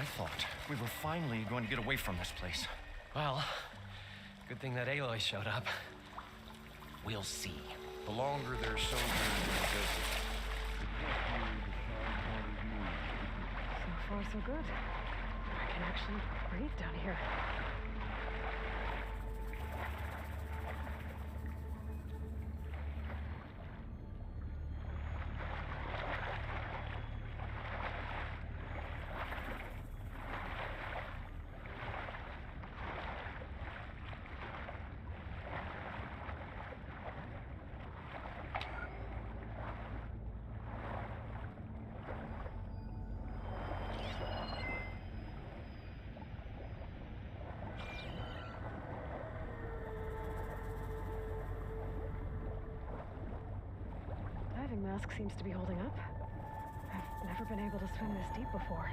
thought we were finally going to get away from this place. Well, good thing that Aloy showed up. We'll see. The longer they're sojourning in the desert, So far, so good. I can actually breathe down here. Diving mask seems to be holding up. I've never been able to swim this deep before.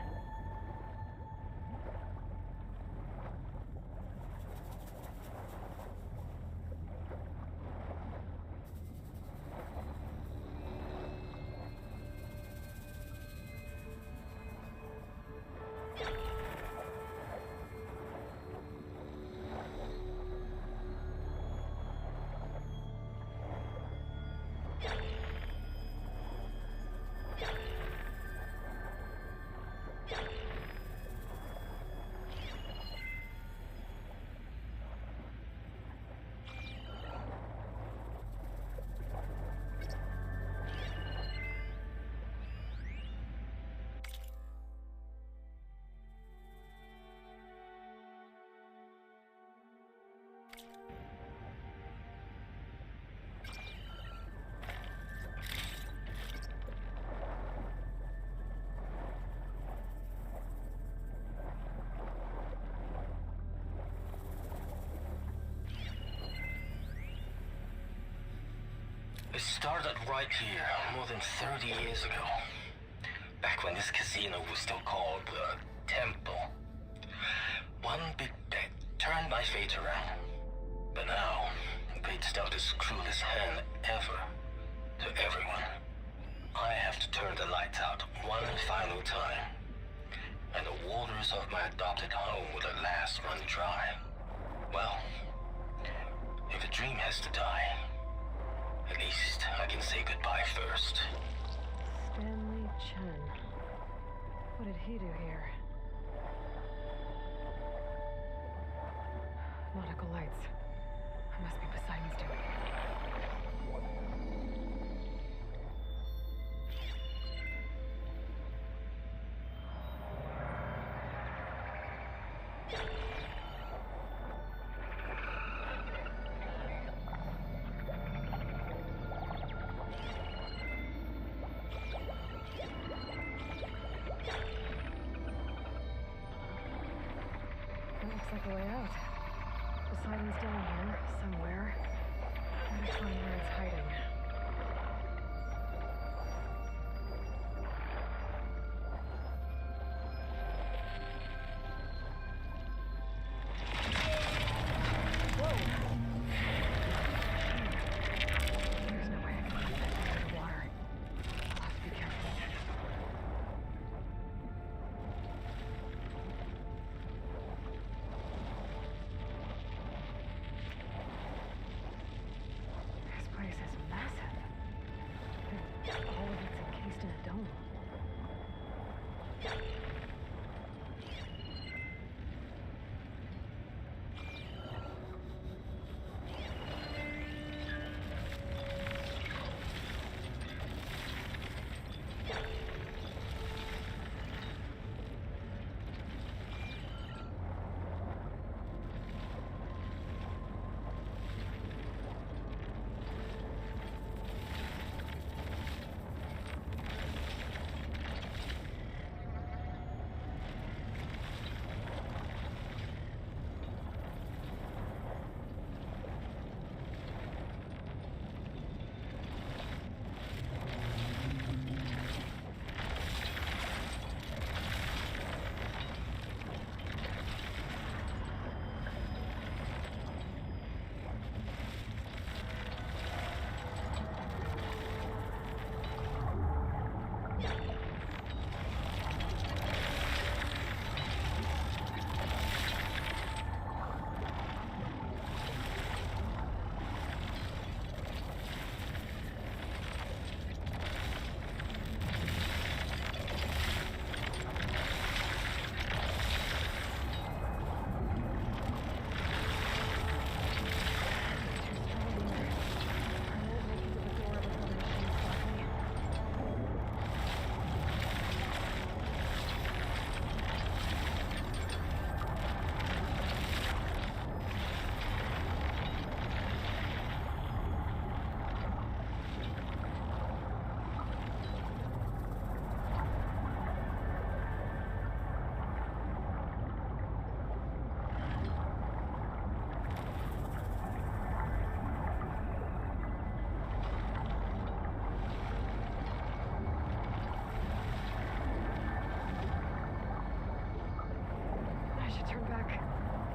It started right here, more than 30 years ago. Back when this casino was still called the Temple. One big bet turned my fate around. But now, fate's dealt its cruelest hand ever to everyone. I have to turn the lights out one final time. And the waters of my adopted home will at last run dry. Well, if a dream has to die, at least I can say goodbye first. Stanley Chen. What did he do here? Nautical lights. Must be Poseidon's doing. That looks like a way out. Poseidon's down here, somewhere. Gotta find where it's hiding. Whoa! There's no way I can put that under the water. I'll have to be careful. This place is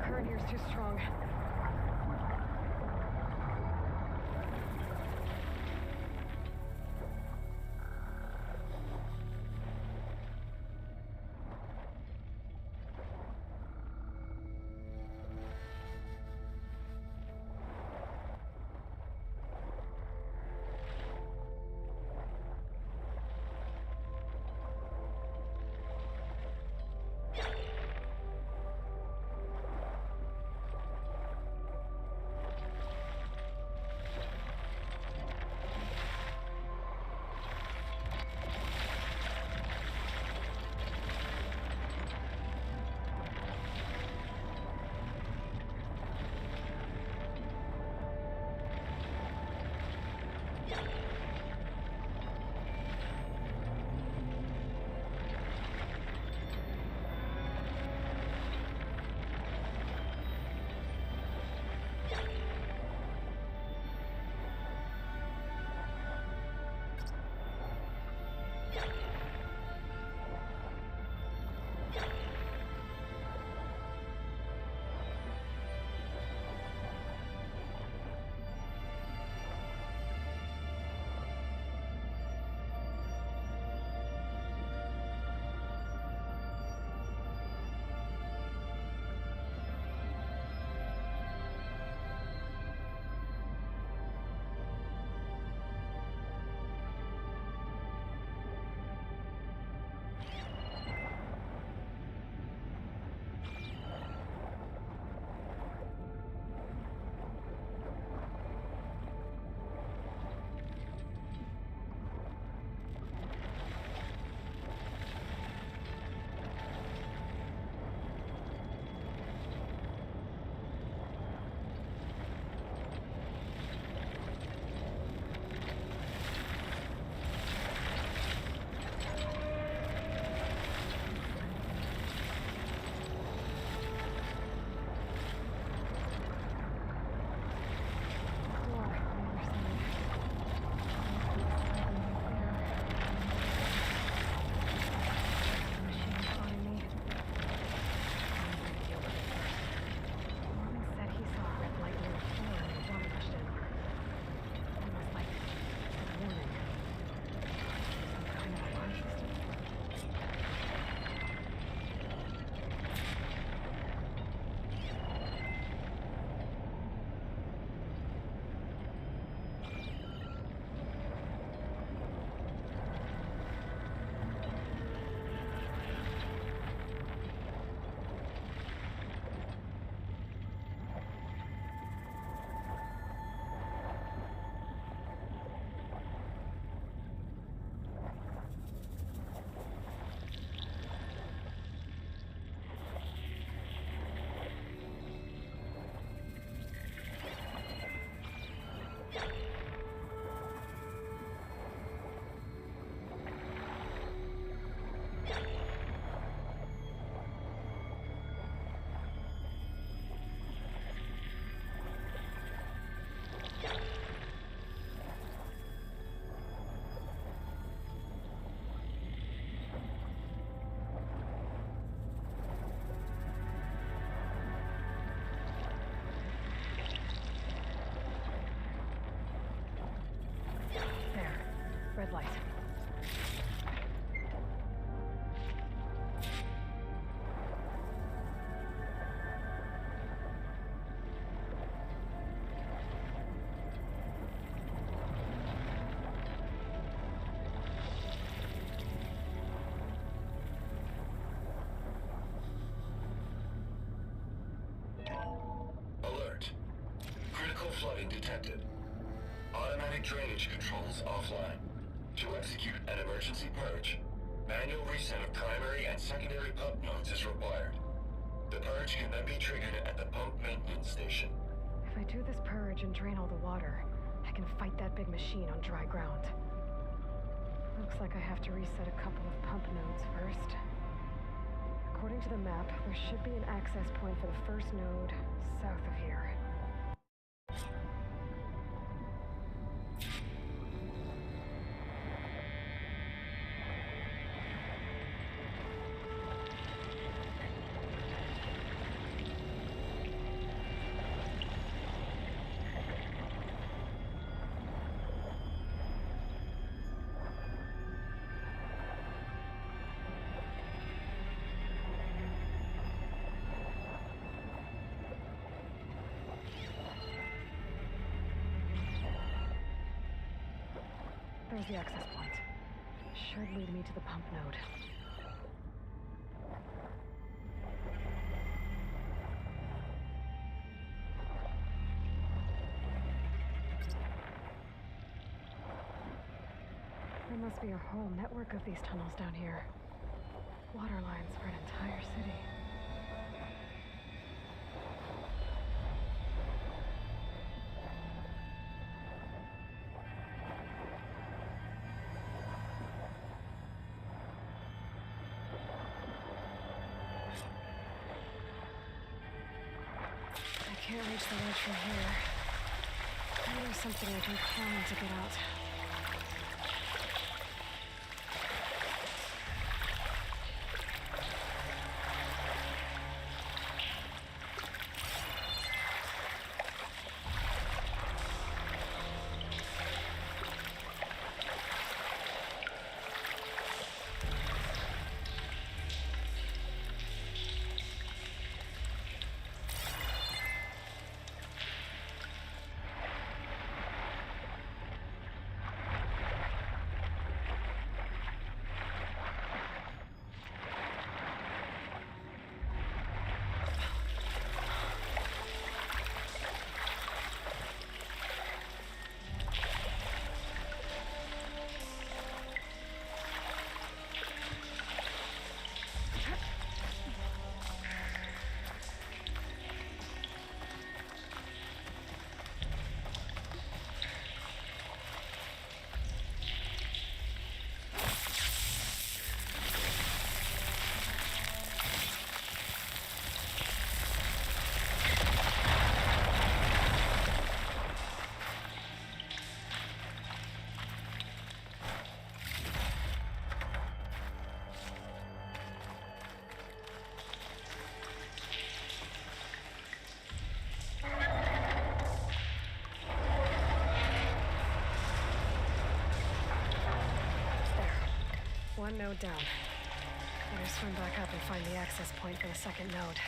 current here's too strong. Red light. Alert. Critical flooding detected. Automatic drainage controls offline. To execute an emergency purge, manual reset of primary and secondary pump nodes is required. The purge can then be triggered at the pump maintenance station. If I do this purge and drain all the water, I can fight that big machine on dry ground. Looks like I have to reset a couple of pump nodes first. According to the map, there should be an access point for the first node south of here. There's the access point. Should lead me to the pump node. There must be a whole network of these tunnels down here. Water lines for an entire city. I can't reach the ledge from here. Maybe there's something I can climb to get out. One node down. Better swim back up and find the access point for the second node.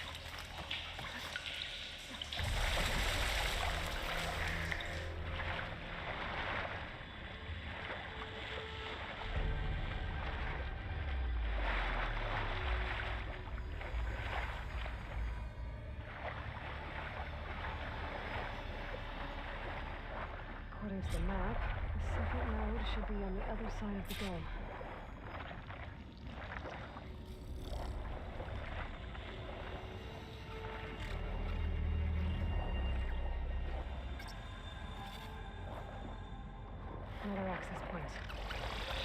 According to the map, the second node should be on the other side of the dome. Another access point.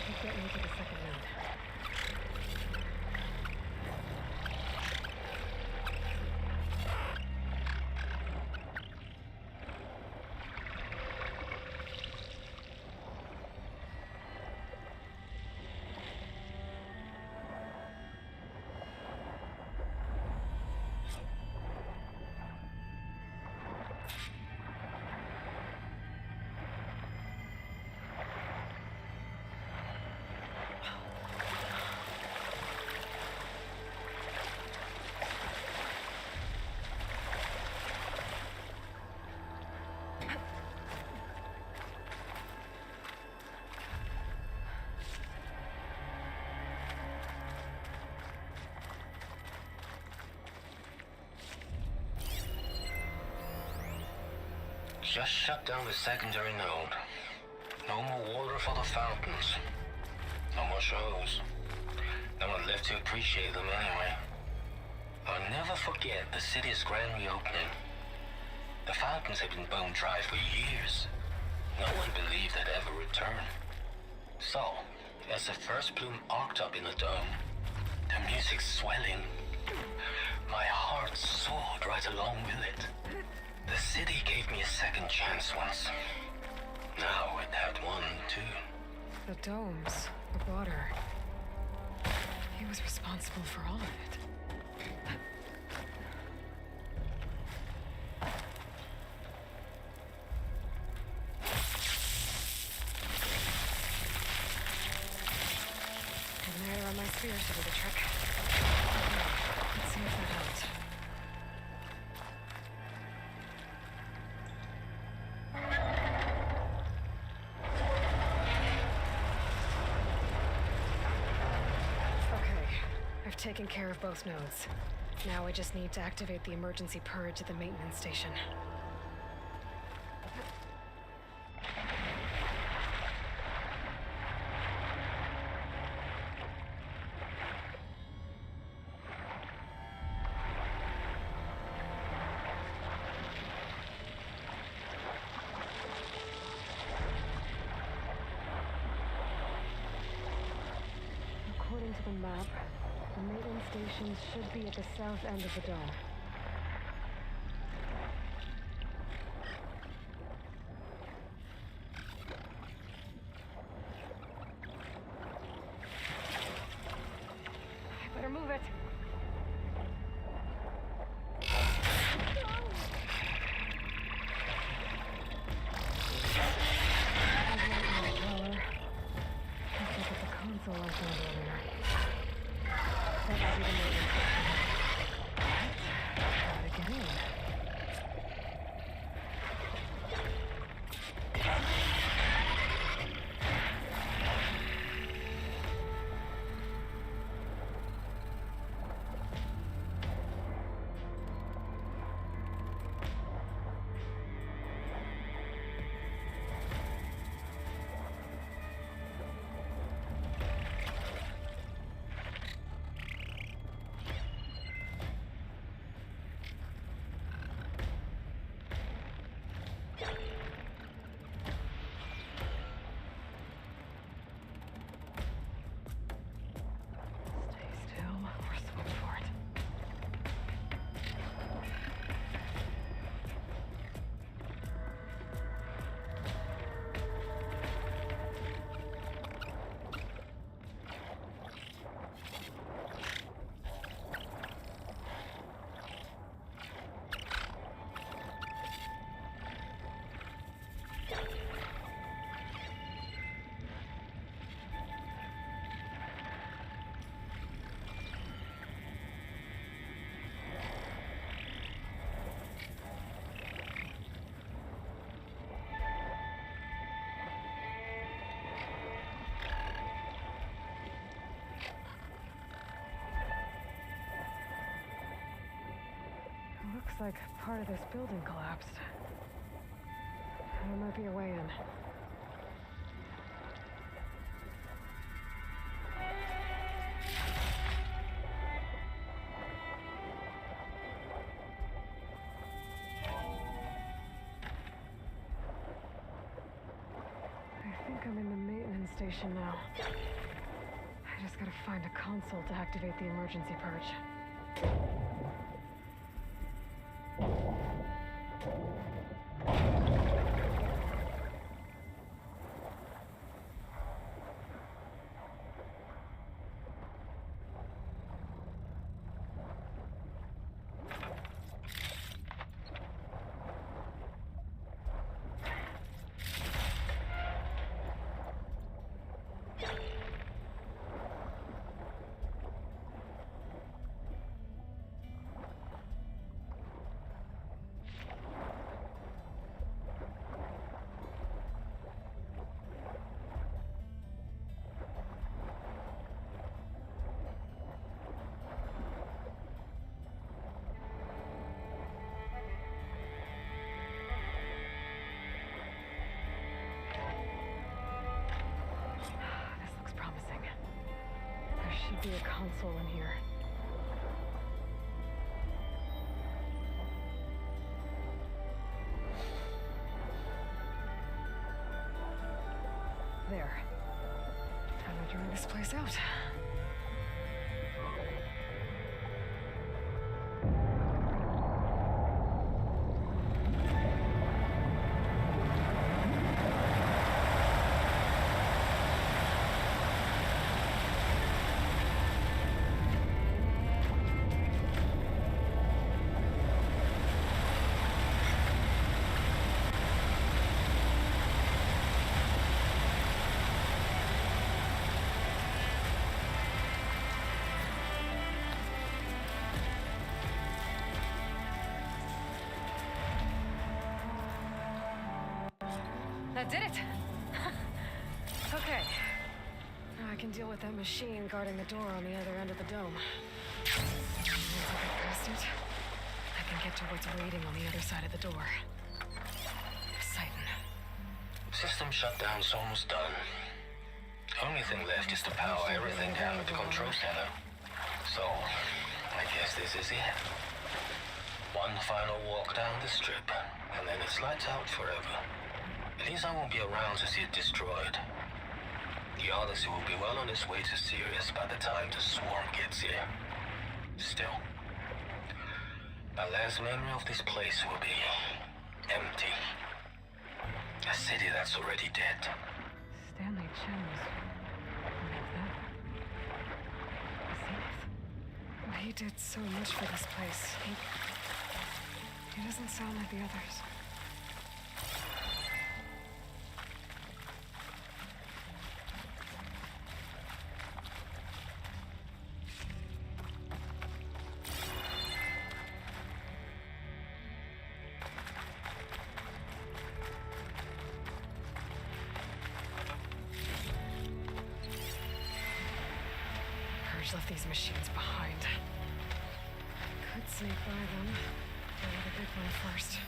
Should get me to the second node. Just shut down the secondary node. No more water for the fountains. No more shows. No one left to appreciate them anyway. I'll never forget the city's grand reopening. The fountains had been bone dry for years. No one believed they'd ever return. So, as the first bloom arced up in the dome, the music swelling, my heart soared right along with it. The city gave me a second chance once. Now it had one, too. The domes, the water. He was responsible for all of it. Ignitor on my spear should do the trick. Let's see if that helps. I've taken care of both nodes. Now I just need to activate the emergency purge at the maintenance station. According to the map, the maintenance stations should be at the south end of the dome. I better move it. Let's look at the console I found earlier. That might be the maintenance station. How to get in? Stay still or swim for it. Looks like part of this building collapsed. There might be a way in. I think I'm in the maintenance station now. I just gotta find a console to activate the emergency purge. Should be a console in here. There. Time to dry this place out. That did it! Okay. I I can deal with that machine guarding the door on the other end of the dome. Once I get past it, I can get to what's waiting on the other side of the door. Poseidon. System shutdown's almost done. Only thing left is to power everything down at the control center. So, I guess this is it. One final walk down the strip, and then it's lights out forever. At least I won't be around to see it destroyed. The Odyssey will be well on its way to Sirius by the time the swarm gets here. Still, my last memory of this place will be empty. A city that's already dead. Stanley Chen was one of them. Zenith. He did so much for this place. He doesn't sound like the others. Purge left these machines behind. Could sneak by them. Go with the big one first.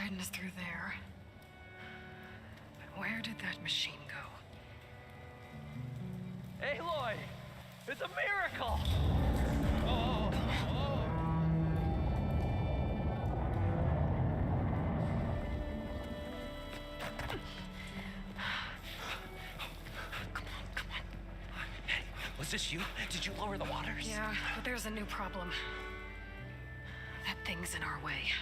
Poseidon is through there. But where did that machine go? Aloy! It's a miracle! Oh, oh. Come on. Hey, was this you? Did you lower the waters? Yeah, but there's a new problem. That thing's in our way.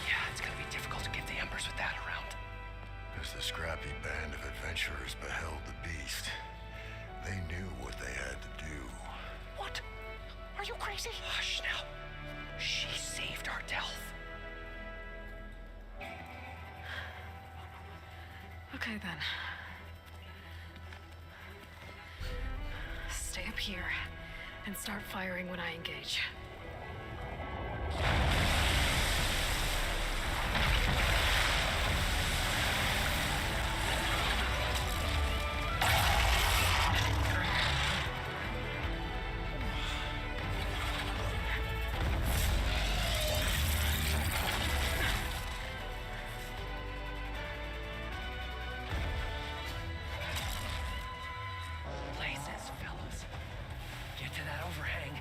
Yeah, it's gonna be difficult to get the Embers with that around. As the scrappy band of adventurers beheld the beast, they knew what they had to do. What? Are you crazy? Hush now. She saved our Delph. Okay then. Stay up here and start firing when I engage. Places, fellas. Get to that overhang.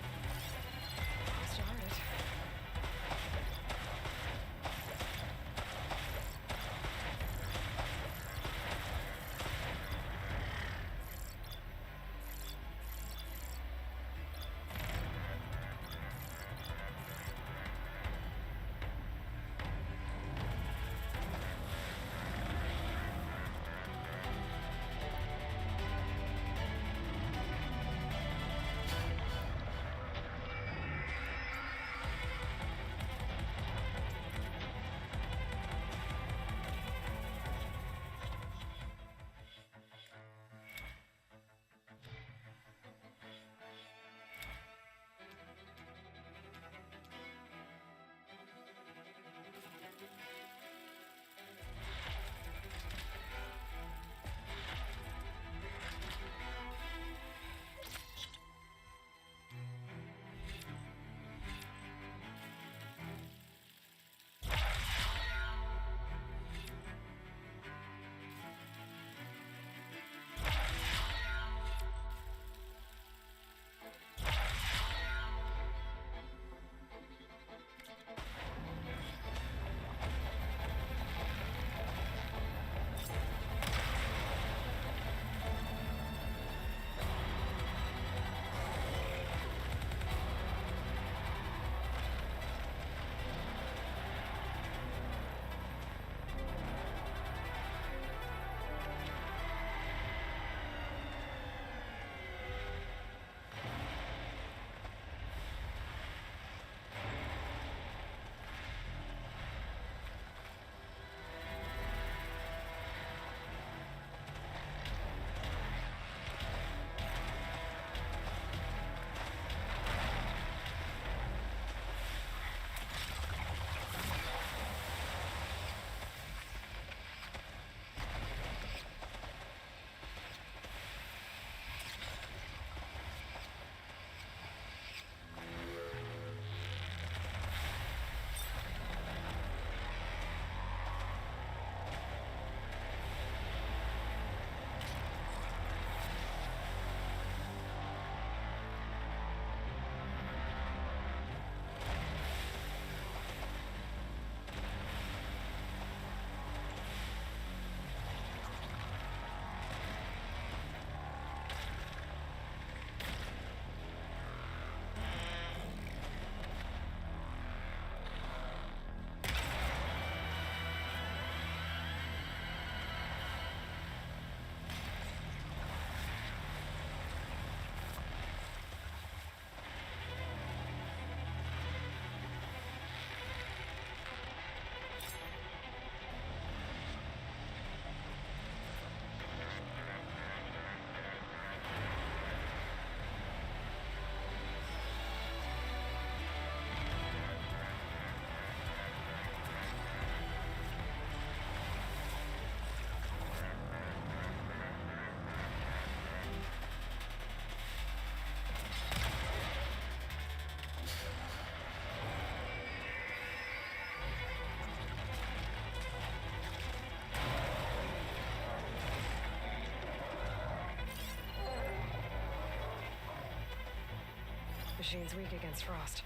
machine's weak against frost.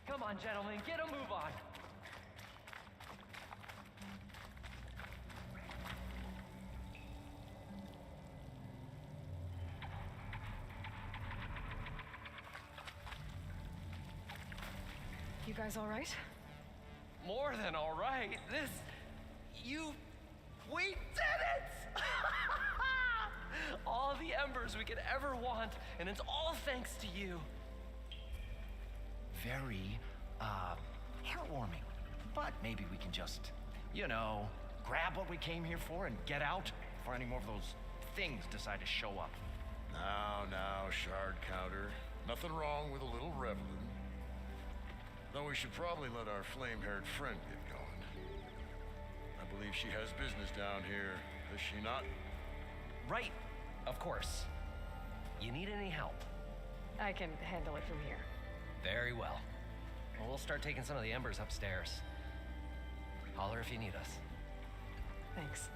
Come on, gentlemen, get a move on. You guys all right? More than all right. We did it! All the embers we could ever want, and it's all thanks to you. Very, heartwarming. But maybe we can just, grab what we came here for and get out before any more of those things decide to show up. Now, shard counter. Nothing wrong with a little reveling. Though we should probably let our flame-haired friend get going. I believe she has business down here, does she not? Right, of course. You need any help? I can handle it from here. Very well. We'll start taking some of the embers upstairs. Holler if you need us. Thanks.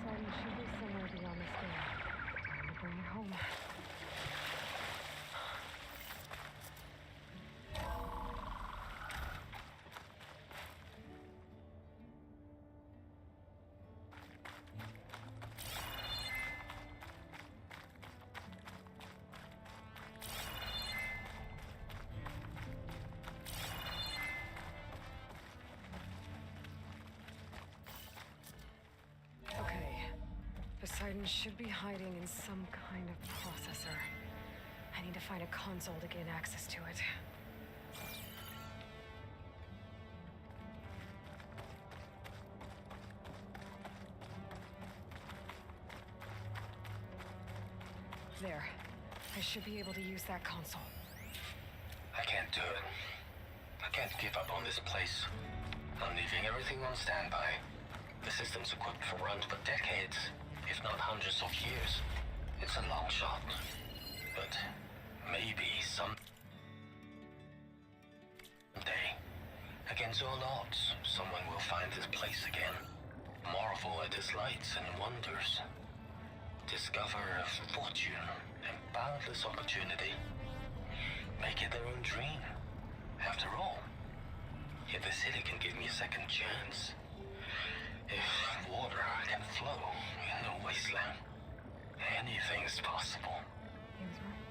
Poseidon should be somewhere beyond this door. Time to bring it home. Okay. Poseidon should be hiding in some kind of processor. I need to find a console to gain access to it. There. I should be able to use that console. I can't do it. I can't give up on this place. I'm leaving everything on standby. The system's equipped for runs for decades, if not hundreds of years. It's a long shot. But maybe someday, against all odds, someone will find this place again. Marvel at its lights and wonders. Discover a fortune and boundless opportunity. Make it their own dream. After all, if the city can give me a second chance, if water can flow in the wasteland, anything's possible. He was right.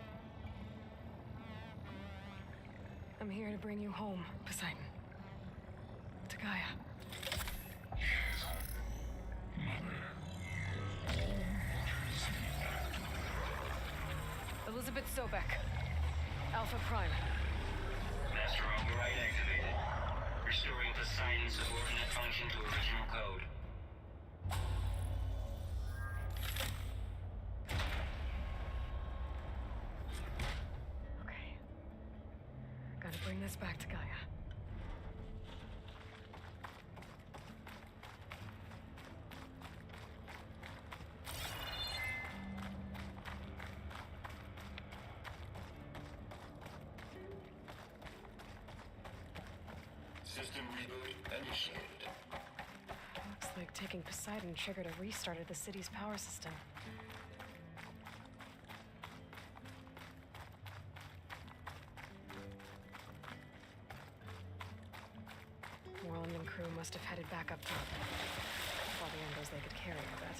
I'm here to bring you home, Poseidon. To Gaia. Elizabeth Sobek. Alpha Prime. Master override activated. Restoring Poseidon's subordinate function to original code. Okay. Gotta bring this back to Gaia. System reboot initiated. Looks like taking Poseidon triggered a restart of the city's power system. Moreland and crew must have headed back up top. All the embers they could carry, I bet.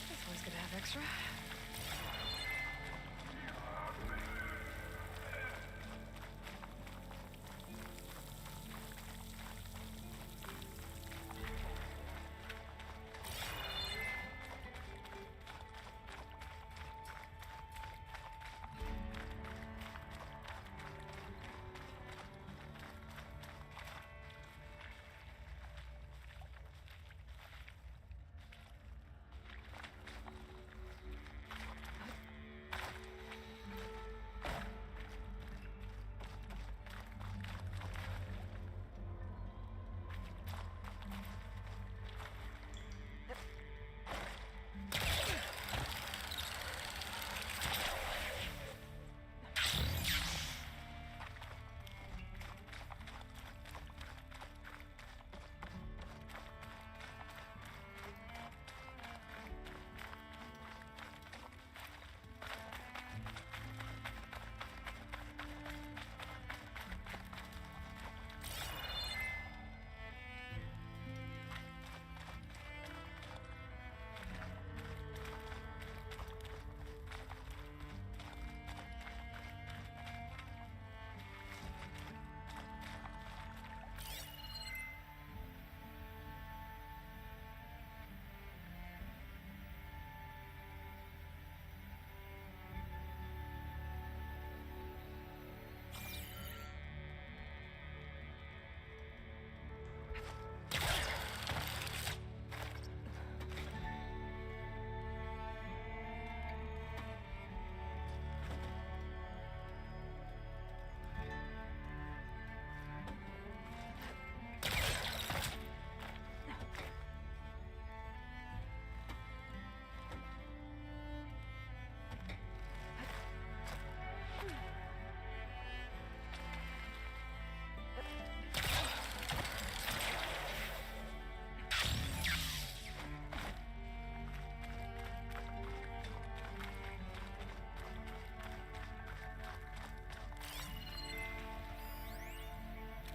This one's gonna have extra.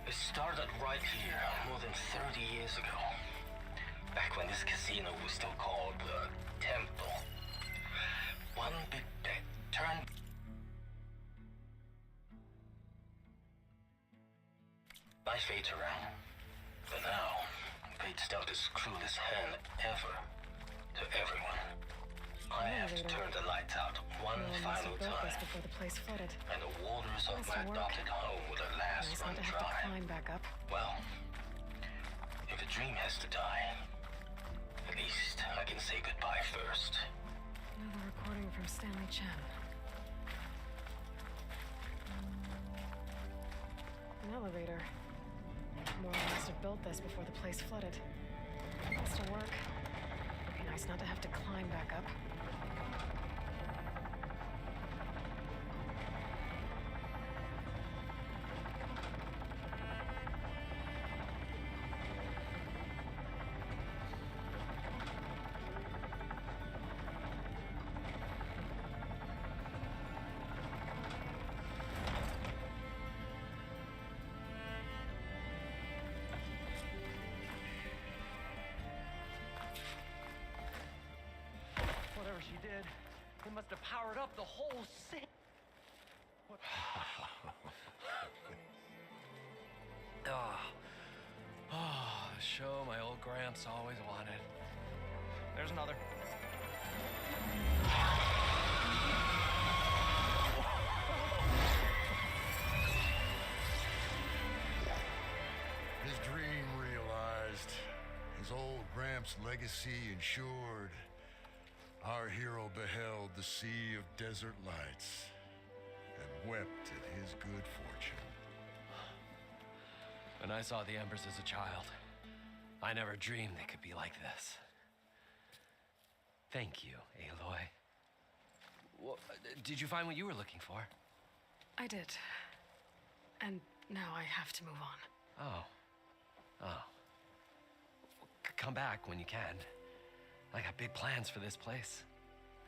It started right here more than 30 years ago. Back when this casino was still called the Temple. One big bet turned my fate around. But now, fate's dealt its cruelest hand ever to everyone. I have to turn the lights out one final time, before the place flooded. and the waters of Nice my work. adopted home will at last Nice run not to have to dry. climb back up. Well, if a dream has to die, at least I can say goodbye first. Another recording from Stanley Chen. An elevator. Moreland must have built this before the place flooded. It'll still work. Would be nice not to have to climb back up. Whatever she did, it must have powered up the whole city. The show my old Gramps always wanted. There's another. His dream realized. His old Gramps' legacy ensured. Our hero beheld the sea of desert lights and wept at his good fortune. When I saw the embers as a child, I never dreamed they could be like this. Thank you, Aloy. Did you find what you were looking for? I did. And now I have to move on. Oh. Come back when you can. I got big plans for this place.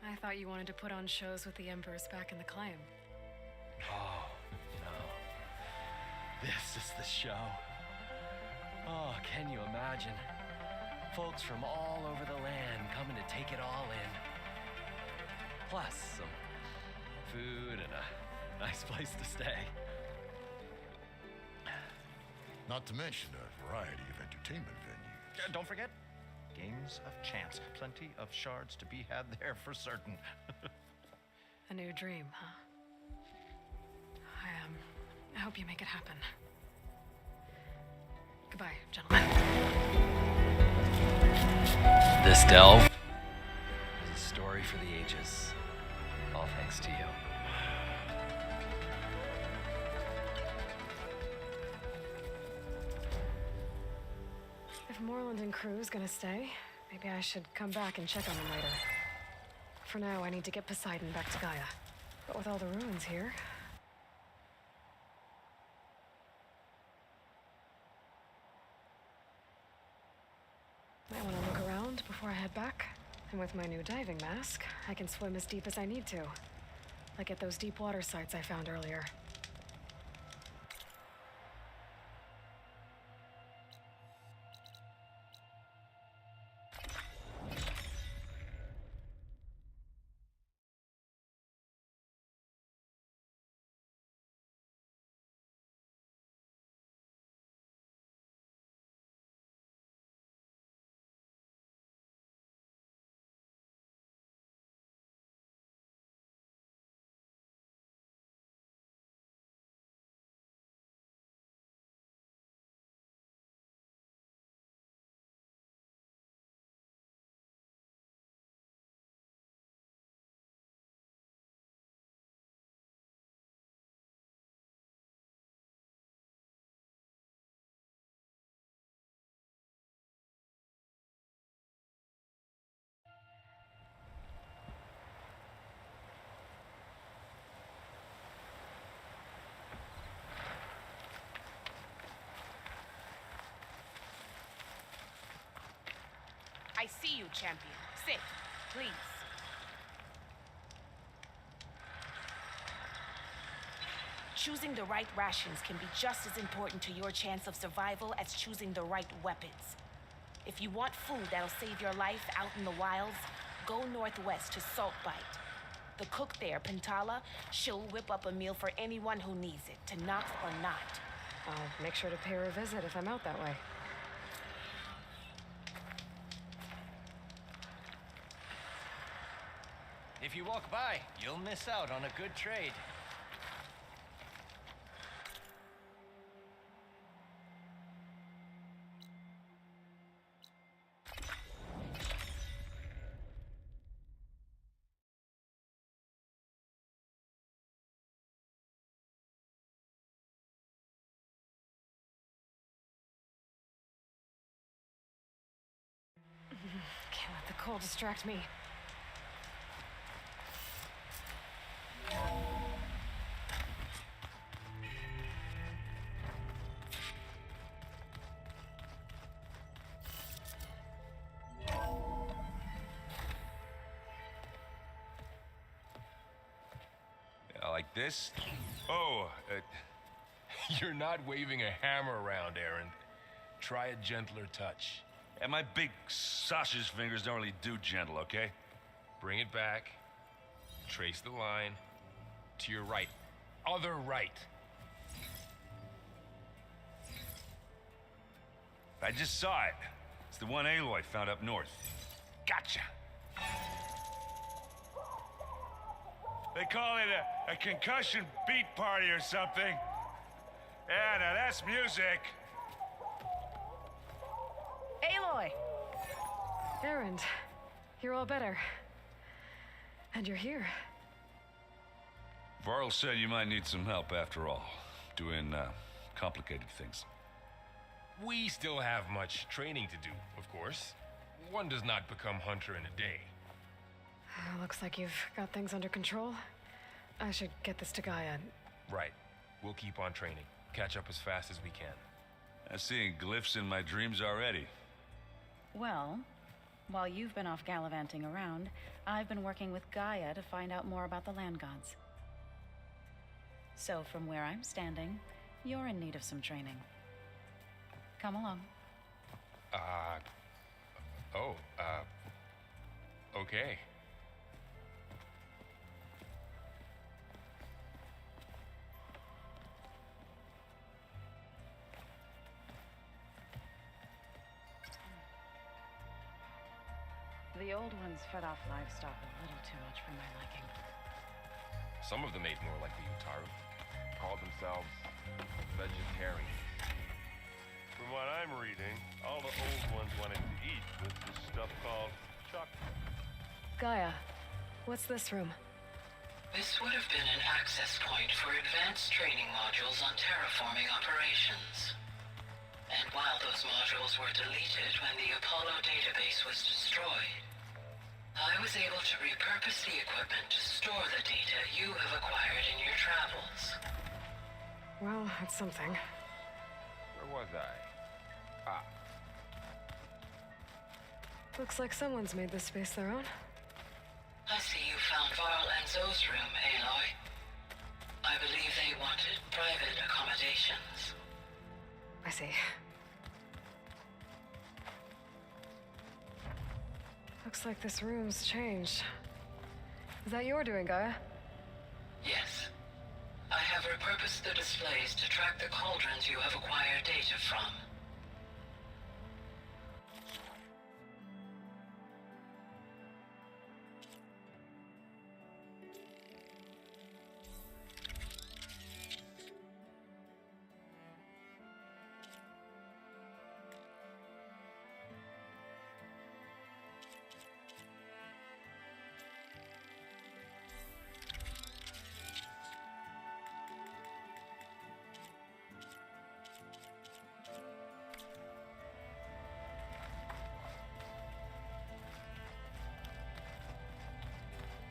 I thought you wanted to put on shows with the Embers back in the claim. Oh, no. This is the show. Oh, can you imagine? Folks from all over the land coming to take it all in. Plus some food and a nice place to stay. Not to mention a variety of entertainment venues. Don't forget, games of chance. Plenty of shards to be had there for certain. A new dream, huh? I hope you make it happen. Goodbye, gentlemen. This delve is a story for the ages. All thanks to you. If Moreland and crew's gonna stay, maybe I should come back and check on them later. For now, I need to get Poseidon back to Gaia. But with all the ruins here... Might want to look around before I head back. And with my new diving mask, I can swim as deep as I need to. Like at those deep water sites I found earlier. I see you, champion. Sit, please. Choosing the right rations can be just as important to your chance of survival as choosing the right weapons. If you want food that'll save your life out in the wilds, go northwest to Saltbite. The cook there, Pintala, she'll whip up a meal for anyone who needs it, to knock or not. I'll make sure to pay her a visit if I'm out that way. If you walk by, you'll miss out on a good trade. Can't let the cold distract me. Like this? Oh, You're not waving a hammer around, Aaron. Try a gentler touch. and my big sausage fingers don't really do gentle, okay? Bring it back. Trace the line. To your right. Other right. I just saw it. It's the one Aloy found up north. Gotcha. They call it a concussion beat party or something. Yeah, now that's music. Aloy! Erend, you're all better. And you're here. Varl said you might need some help after all, doing complicated things. We still have much training to do, of course. One does not become hunter in a day. Looks like you've got things under control. I should get this to Gaia. Right. We'll keep on training. Catch up as fast as we can. I'm seeing glyphs in my dreams already. Well, while you've been off gallivanting around, I've been working with Gaia to find out more about the land gods. So from where I'm standing, you're in need of some training. Come along. Okay. The old ones fed off livestock a little too much for my liking. Some of them ate more like the Utaru. Called themselves vegetarians. From what I'm reading, all the old ones wanted to eat was this stuff called chocolate. Gaia, what's this room? This would have been an access point for advanced training modules on terraforming operations. And while those modules were deleted when the Apollo database was destroyed, I was able to repurpose the equipment to store the data you have acquired in your travels. Well, that's something. Where was I? Looks like someone's made this space their own. I see you found Varl and Zoe's room, Aloy. I believe they wanted private accommodations. I see. Looks like this room's changed. Is that your doing, Gaia? Yes. I have repurposed the displays to track the cauldrons you have acquired data from.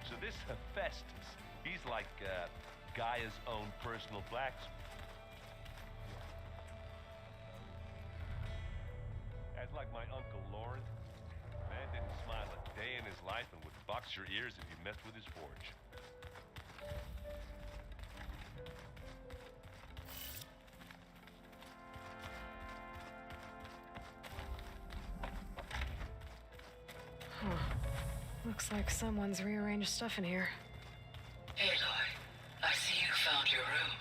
So this Hephaestus, he's like Gaia's own personal blacksmith. That's like my Uncle Lawrence. Man didn't smile a day in his life and would box your ears if you messed with his forge. Looks like someone's rearranged stuff in here. Aloy, I see you found your room.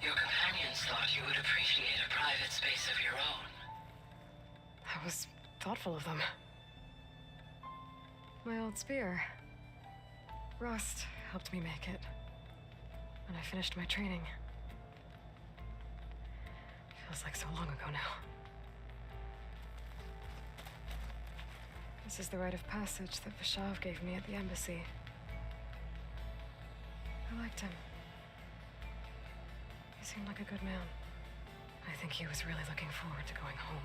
Your companions thought you would appreciate a private space of your own. That was thoughtful of them. My old spear. Rust helped me make it. When I finished my training. Feels like so long ago now. This is the rite of passage that Vashav gave me at the embassy. I liked him. He seemed like a good man. I think he was really looking forward to going home.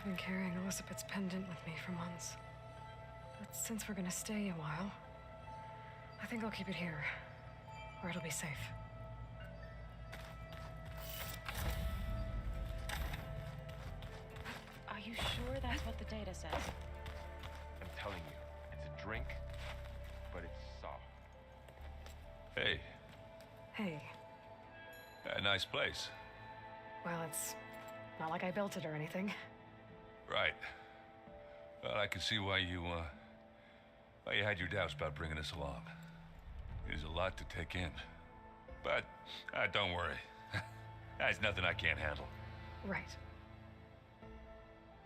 I've been carrying Elizabeth's pendant with me for months. But since we're gonna stay a while, I think I'll keep it here, where it'll be safe. Are you sure that's what the data says? I'm telling you, it's a drink, but it's soft. Hey, Hey, a nice place. well, it's not like I built it or anything. Right. Well, I can see why you had your doubts about bringing us along. It is a lot to take in. But, don't worry. There's nothing I can't handle. Right.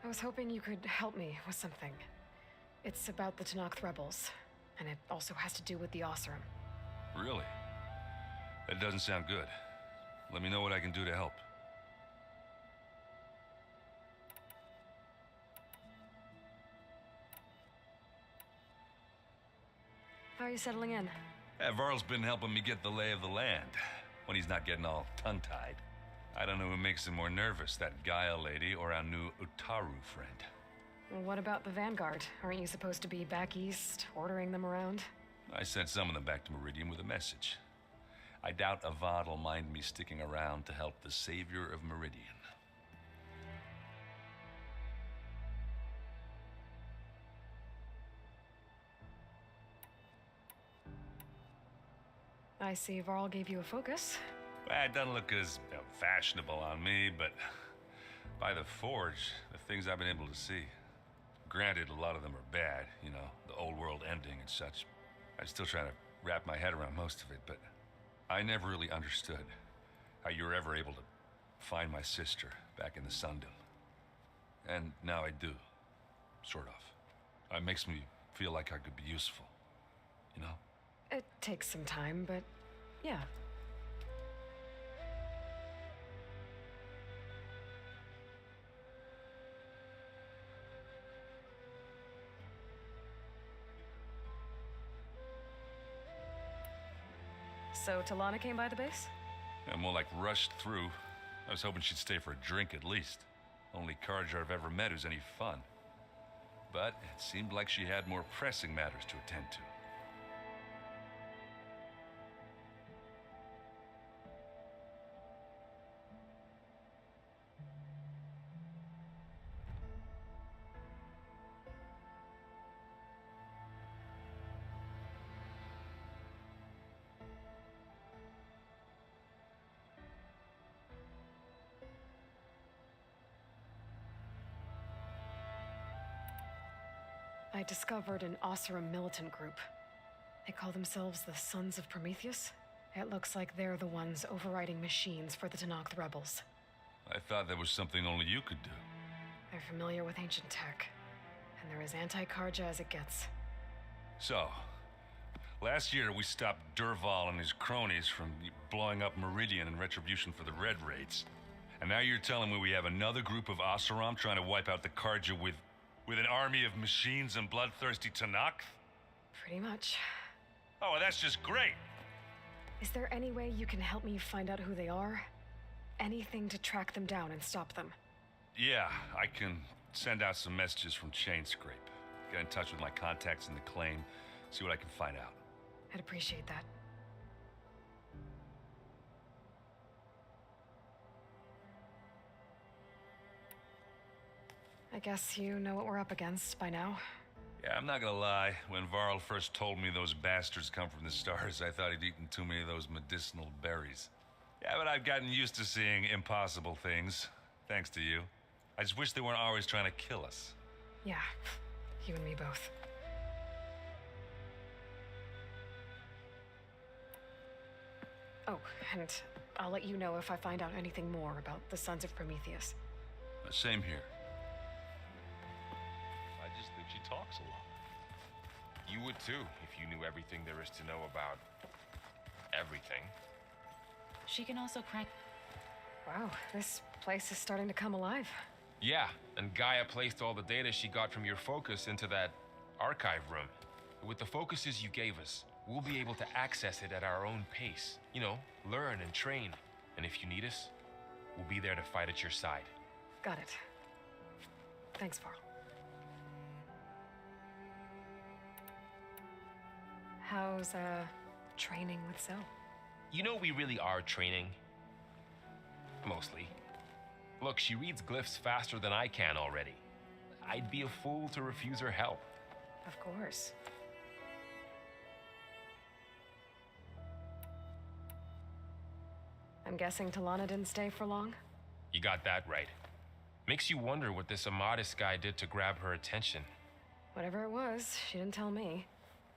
I was hoping you could help me with something. It's about the Tenakth rebels, and it also has to do with the Oseram. Really? That doesn't sound good. Let me know what I can do to help. How are you settling in? Varl's been helping me get the lay of the land, when he's not getting all tongue-tied. I don't know who makes him more nervous, that Gaia lady or our new Utaru friend. Well, what about the Vanguard? Aren't you supposed to be back east, ordering them around? I sent some of them back to Meridian with a message. I doubt Avad will mind me sticking around to help the savior of Meridian. I see Varl gave you a focus. Well, it doesn't look as fashionable on me, but by the Forge, the things I've been able to see. Granted, a lot of them are bad, you know, the old world ending and such. I'm still trying to wrap my head around most of it, but I never really understood how you were ever able to find my sister back in the Sundom. And now I do, sort of. It makes me feel like I could be useful, you know? It takes some time, but yeah. So Talana came by the base? And more like rushed through. I was hoping she'd stay for a drink at least. Only Carja I've ever met who's any fun. But it seemed like she had more pressing matters to attend to. I discovered an Oseram militant group. They call themselves the Sons of Prometheus. It looks like they're the ones overriding machines for the Tenakth rebels. I thought that was something only you could do. They're familiar with ancient tech, and they're as anti-Carja as it gets. So, last year we stopped Durval and his cronies from blowing up Meridian in retribution for the Red Raids. And now you're telling me we have another group of Oseram trying to wipe out the Carja with an army of machines and bloodthirsty Tenakth? Pretty much. Oh, well, that's just great. Is there any way you can help me find out who they are? Anything to track them down and stop them? Yeah, I can send out some messages from Chainscrape. Get in touch with my contacts in the claim, see what I can find out. I'd appreciate that. I guess you know what we're up against by now. Yeah, I'm not gonna lie. When Varl first told me those bastards come from the stars, I thought he'd eaten too many of those medicinal berries. Yeah, but I've gotten used to seeing impossible things, thanks to you. I just wish they weren't always trying to kill us. Yeah, you and me both. Oh, and I'll let you know if I find out anything more about the Sons of Prometheus. Same here. I just think she talks a lot. You would too, if you knew everything there is to know about everything. She can also crank. Wow, this place is starting to come alive. Yeah, and Gaia placed all the data she got from your focus into that archive room. With the focuses you gave us, we'll be able to access it at our own pace. You know, learn and train. And if you need us, we'll be there to fight at your side. Got it. Thanks, Varl. How's, training with Zoe? You know we really are training. Mostly. Look, she reads glyphs faster than I can already. I'd be a fool to refuse her help. Of course. I'm guessing Talana didn't stay for long? You got that right. Makes you wonder what this Amadis guy did to grab her attention. Whatever it was, she didn't tell me.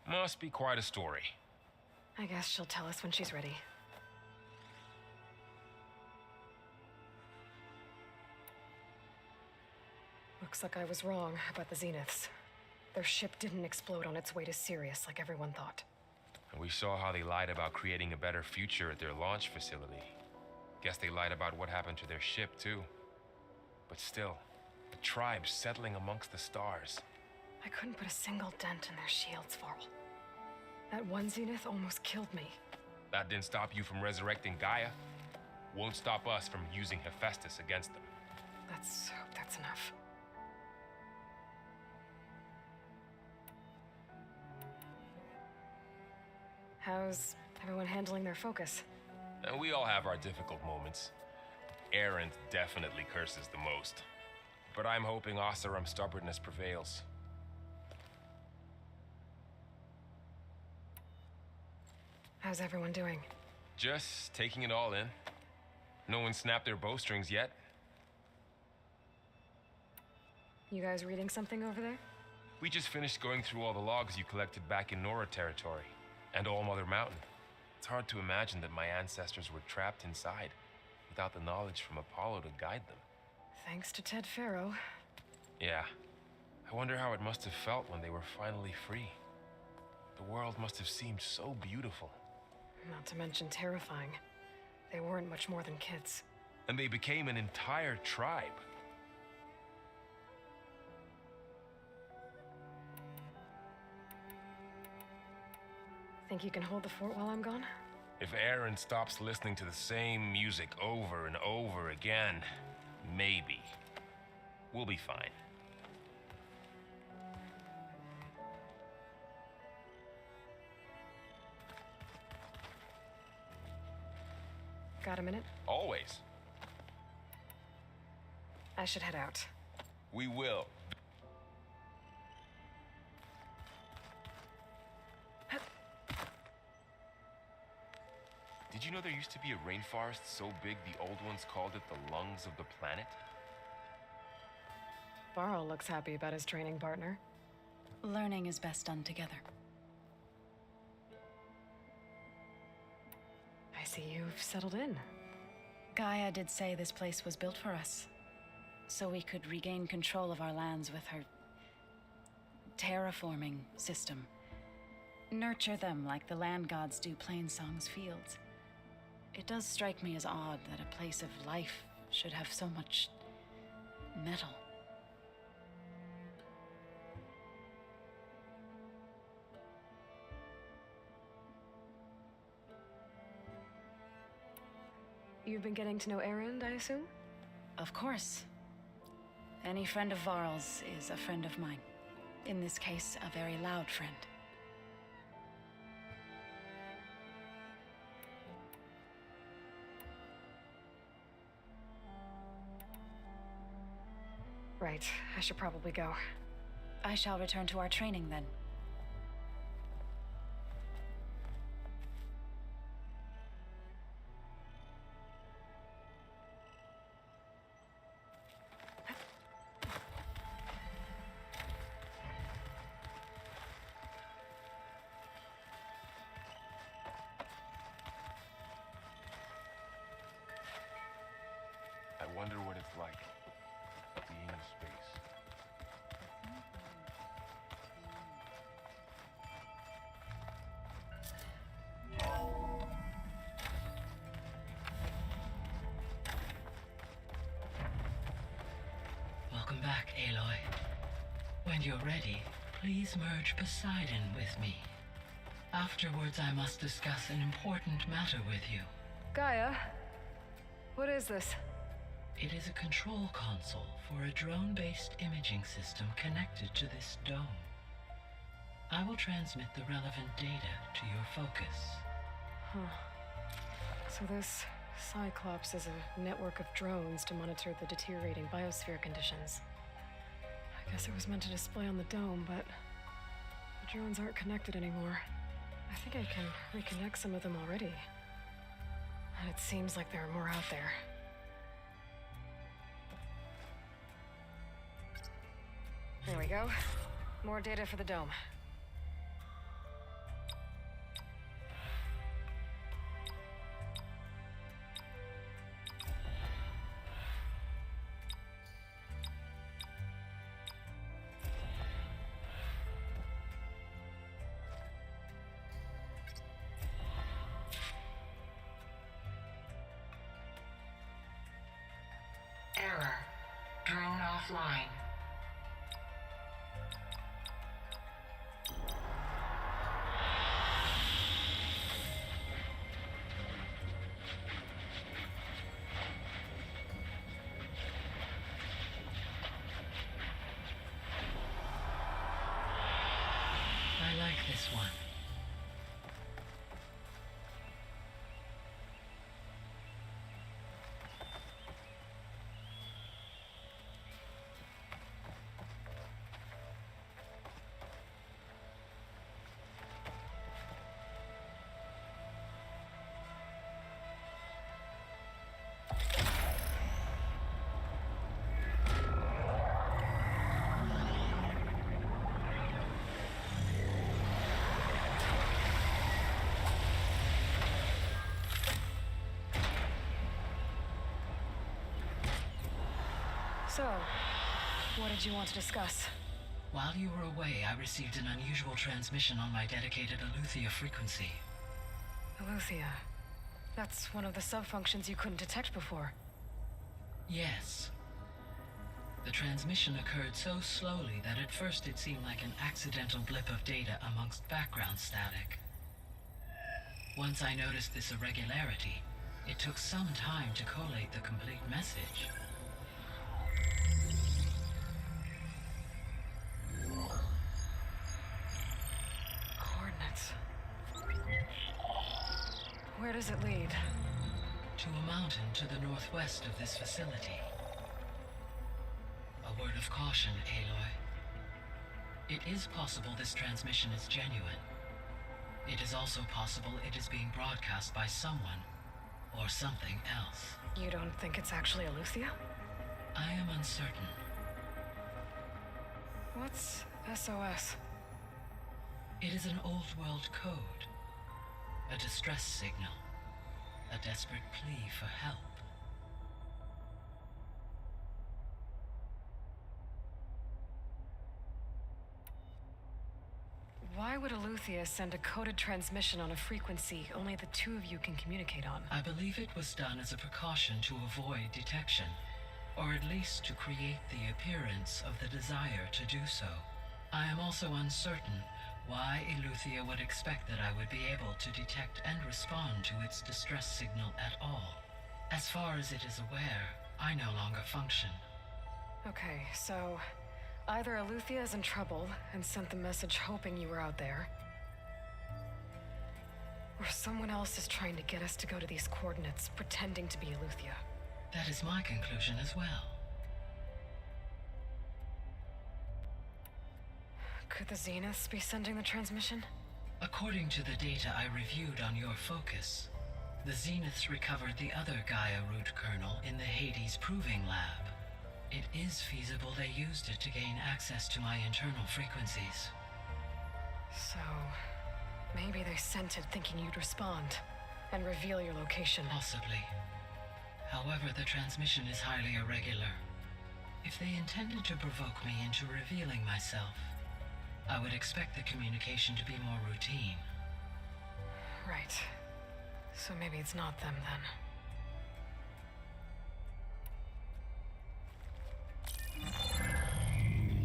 Must be quite a story. I guess she'll tell us when she's ready. Looks like I was wrong about the Zeniths. Their ship didn't explode on its way to Sirius like everyone thought. And we saw how they lied about creating a better future at their launch facility. Guess they lied about what happened to their ship, too. But still, the tribe's settling amongst the stars. I couldn't put a single dent in their shields, Varl. That one Zenith almost killed me. That didn't stop you from resurrecting Gaia. Won't stop us from using Hephaestus against them. Let's hope that's enough. How's everyone handling their focus? And we all have our difficult moments. Erend definitely curses the most. But I'm hoping Oseram's stubbornness prevails. How's everyone doing? Just taking it all in. No one snapped their bowstrings yet. You guys reading something over there? We just finished going through all the logs you collected back in Nora territory, and All Mother Mountain. It's hard to imagine that my ancestors were trapped inside, without the knowledge from Apollo to guide them. Thanks to Ted Faro. Yeah. I wonder how it must have felt when they were finally free. The world must have seemed so beautiful. Not to mention terrifying. They weren't much more than kids. And they became an entire tribe. Think you can hold the fort while I'm gone? If Erend stops listening to the same music over and over again, maybe. We'll be fine. Got a minute? Always. I should head out. We will. Did you know there used to be a rainforest so big the old ones called it the lungs of the planet? Varl looks happy about his training partner. Learning is best done together. I see you've settled in. Gaia did say this place was built for us, so we could regain control of our lands with her terraforming system. Nurture them like the land gods do Plainsong's fields. It does strike me as odd that a place of life should have so much metal. You've been getting to know Erend, I assume? Of course. Any friend of Varl's is a friend of mine. In this case, a very loud friend. Right, I should probably go. I shall return to our training then. I wonder what it's like being in space. Welcome back, Aloy. When you're ready, please merge Poseidon with me. Afterwards, I must discuss an important matter with you. Gaia? What is this? It is a control console for a drone-based imaging system connected to this dome. I will transmit the relevant data to your focus. Huh. So this Cyclops is a network of drones to monitor the deteriorating biosphere conditions. I guess it was meant to display on the dome, but the drones aren't connected anymore. I think I can reconnect some of them already. And it seems like there are more out there. There we go. More data for the dome. Error. Drone offline. I like this one. So, what did you want to discuss? While you were away, I received an unusual transmission on my dedicated Eleuthia frequency. Eleuthia. That's one of the sub-functions you couldn't detect before. Yes. The transmission occurred so slowly that at first it seemed like an accidental blip of data amongst background static. Once I noticed this irregularity, it took some time to collate the complete message. Coordinates. Where does it lead? To a mountain to the northwest of this facility. A word of caution, Aloy. It is possible this transmission is genuine. It is also possible it is being broadcast by someone or something else. You don't think it's actually Eleuthia? I am uncertain. What's SOS? It is an old world code. A distress signal. A desperate plea for help. Why would Eleuthia send a coded transmission on a frequency only the two of you can communicate on? I believe it was done as a precaution to avoid detection, or at least to create the appearance of the desire to do so. I am also uncertain why Eleuthia would expect that I would be able to detect and respond to its distress signal at all. As far as it is aware, I no longer function. Okay, so either Eleuthia is in trouble and sent the message hoping you were out there, or someone else is trying to get us to go to these coordinates pretending to be Eleuthia. That is my conclusion as well. Could the Zeniths be sending the transmission? According to the data I reviewed on your focus, the Zeniths recovered the other Gaia root kernel in the Hades Proving Lab. It is feasible they used it to gain access to my internal frequencies. So, maybe they sent it thinking you'd respond and reveal your location. Possibly. However, the transmission is highly irregular. If they intended to provoke me into revealing myself, I would expect the communication to be more routine. Right. So maybe it's not them then.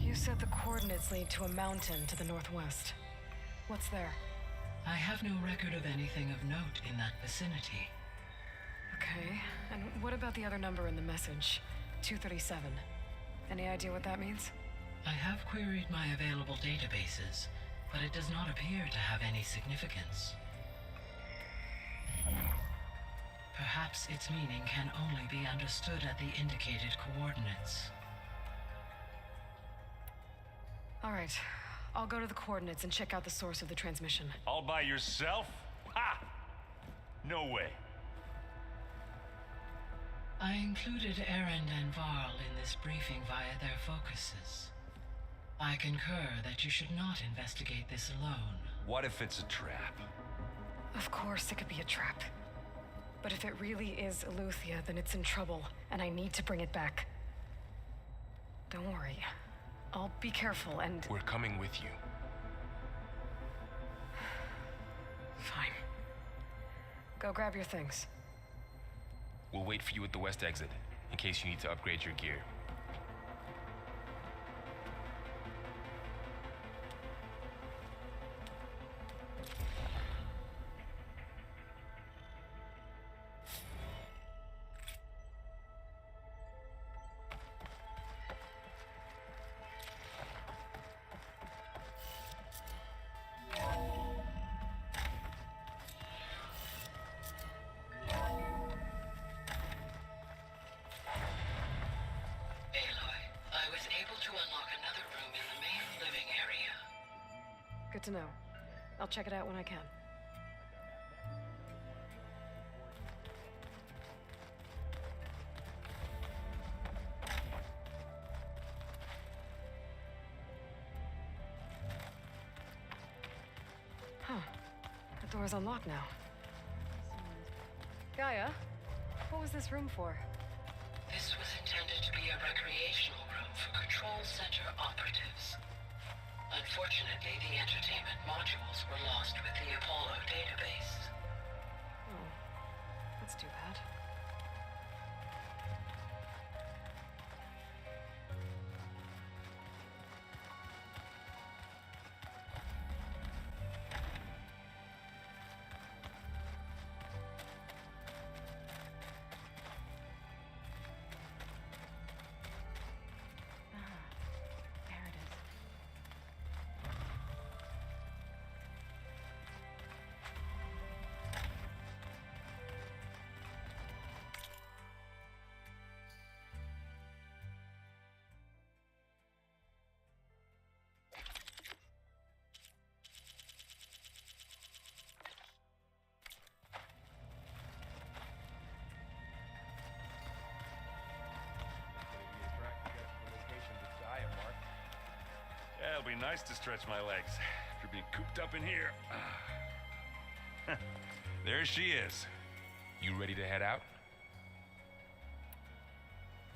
You said the coordinates lead to a mountain to the northwest. What's there? I have no record of anything of note in that vicinity. Okay, and what about the other number in the message? 237. Any idea what that means? I have queried my available databases, but it does not appear to have any significance. Perhaps its meaning can only be understood at the indicated coordinates. All right, I'll go to the coordinates and check out the source of the transmission. All by yourself? Ha! No way. I included Erend and Varl in this briefing via their focuses. I concur that you should not investigate this alone. What if it's a trap? Of course it could be a trap. But if it really is Eleuthia, then it's in trouble, and I need to bring it back. Don't worry. I'll be careful and... We're coming with you. Fine. Go grab your things. We'll wait for you at the west exit, in case you need to upgrade your gear. Good to know. I'll check it out when I can. Huh. The door's unlocked now. Gaia, what was this room for? This was intended to be a recreational room for Control Center operatives. Unfortunately, the entertainment modules were lost with the Apollo database. Oh, that's too bad. Yeah, it'll be nice to stretch my legs after being cooped up in here. There she is. You ready to head out?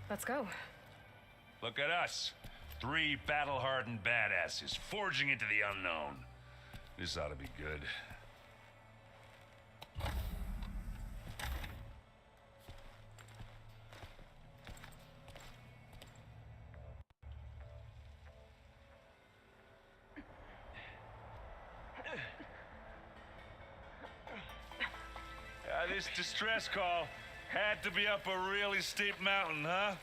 Let's go. Look at us. 3 battle-hardened badasses forging into the unknown. This ought to be good. This distress call had to be up a really steep mountain, huh?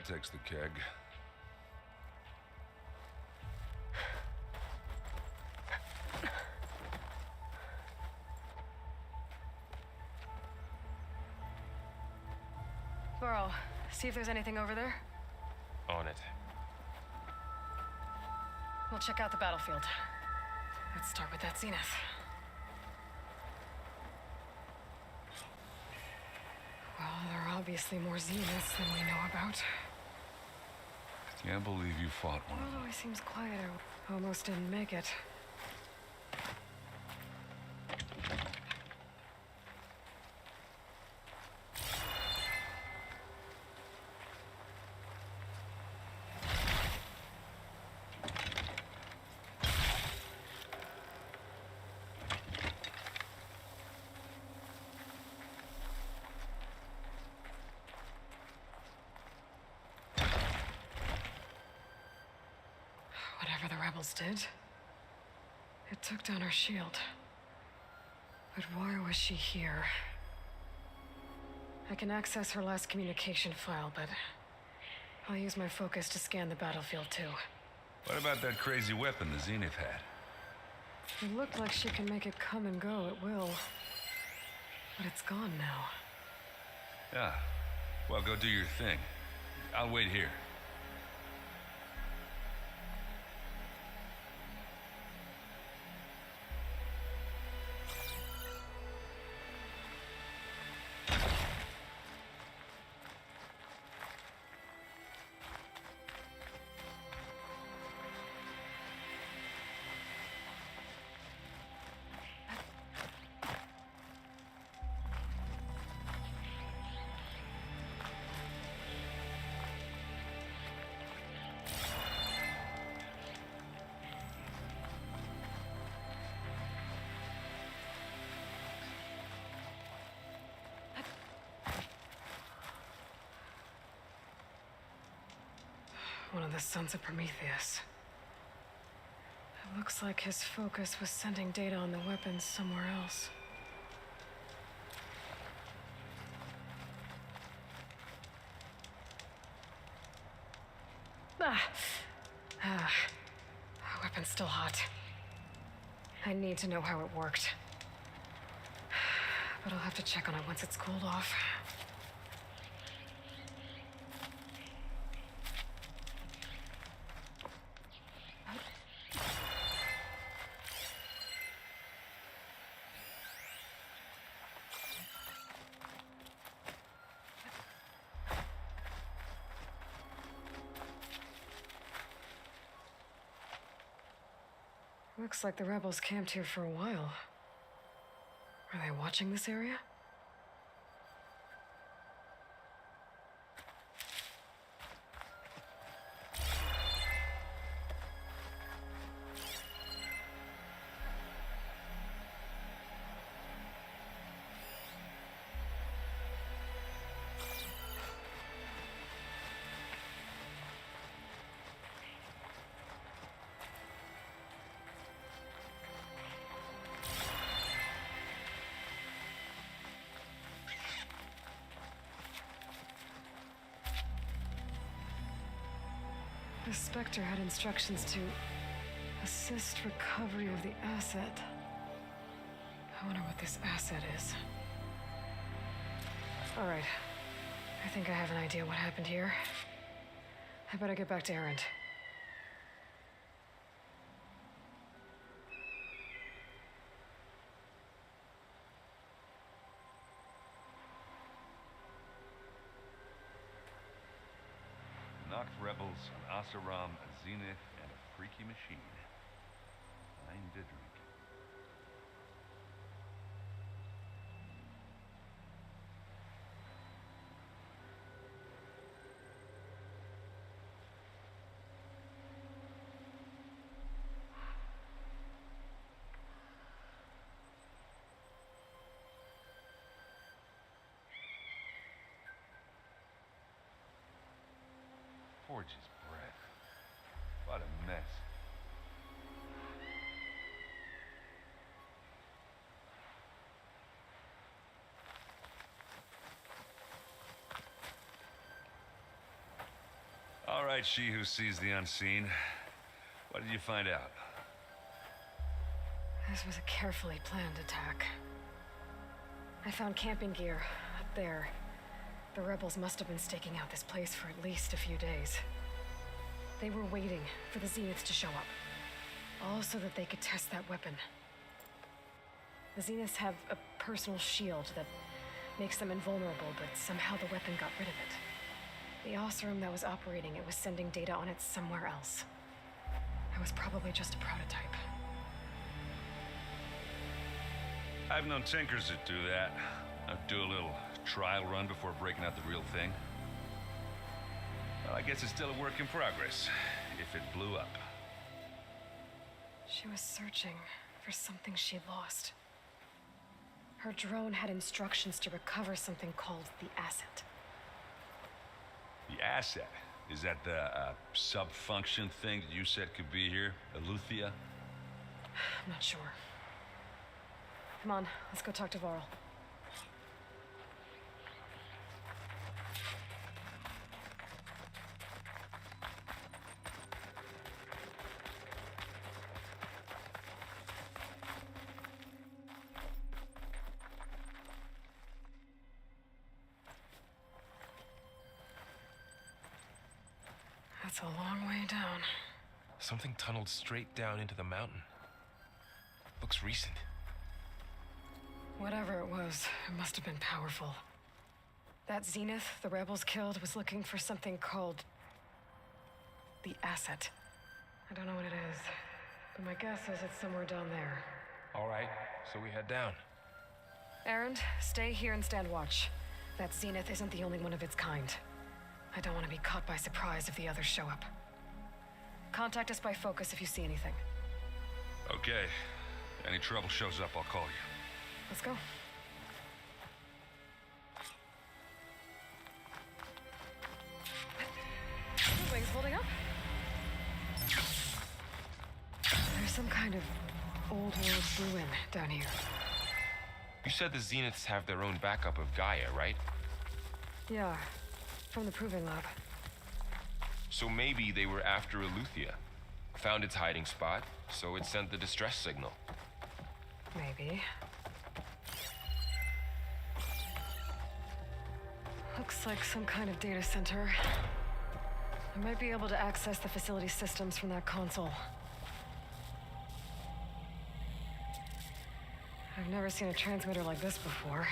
takes the keg. Varl, see if there's anything over there. On it. We'll check out the battlefield. Let's start with that Zenith. Well, there are obviously more Zeniths than we know about. Can't believe you fought one of Well, it them. always seems quieter. Almost didn't make it. Whatever the rebels did, it took down our shield. But why was she here? I can access her last communication file, but I'll use my focus to scan the battlefield too. What about that crazy weapon the Zenith had? It looked like she can make it come and go at will. But it's gone now. Yeah. Well, go do your thing. I'll wait here. One of the sons of Prometheus. It looks like his focus was sending data on the weapons somewhere else. Weapon's still hot. I need to know how it worked. But I'll have to check on it once it's cooled off. Looks like the rebels camped here for a while. Are they watching this area? The Spectre had instructions to assist recovery of the asset. I wonder what this asset is. All right. I think I have an idea what happened here. I better get back to Erend. Knocked rebels on Asaram, a Zenith, and a freaky machine. I'm Didrik. Forge's breath. What a mess. right, she who sees the unseen. What did you find out? This was a carefully planned attack. I found camping gear up there. The rebels must have been staking out this place for at least a few days. They were waiting for the Zeniths to show up. All so that they could test that weapon. The Zeniths have a personal shield that makes them invulnerable, but somehow the weapon got rid of it. The Oseram that was operating it was sending data on it somewhere else. It was probably just a prototype. I've known tinkers that do that. I'd do a little trial run before breaking out the real thing. Well, I guess it's still a work in progress, if it blew up. She was searching for something she lost. Her drone had instructions to recover something called the Asset. The Asset? Is that the sub-function thing that you said could be here? Eleuthia? I'm not sure. Come on, let's go talk to Varl. That's a long way down. Something tunneled straight down into the mountain. Looks recent. Whatever it was, it must have been powerful. That Zenith the rebels killed was looking for something called the Asset. I don't know what it is, but my guess is it's somewhere down there. All right, so we head down. Erend, stay here and stand watch. That Zenith isn't the only one of its kind. I don't want to be caught by surprise if the others show up. Contact us by focus if you see anything. Okay. Any trouble shows up, I'll call you. Let's go. The wings holding up? There's some kind of old world ruin down here. You said the Zeniths have their own backup of Gaia, right? Yeah, from the Proving Lab. So maybe they were after Eleuthia. Found its hiding spot, so it sent the distress signal. Maybe. Looks like some kind of data center. I might be able to access the facility systems from that console. I've never seen a transmitter like this before.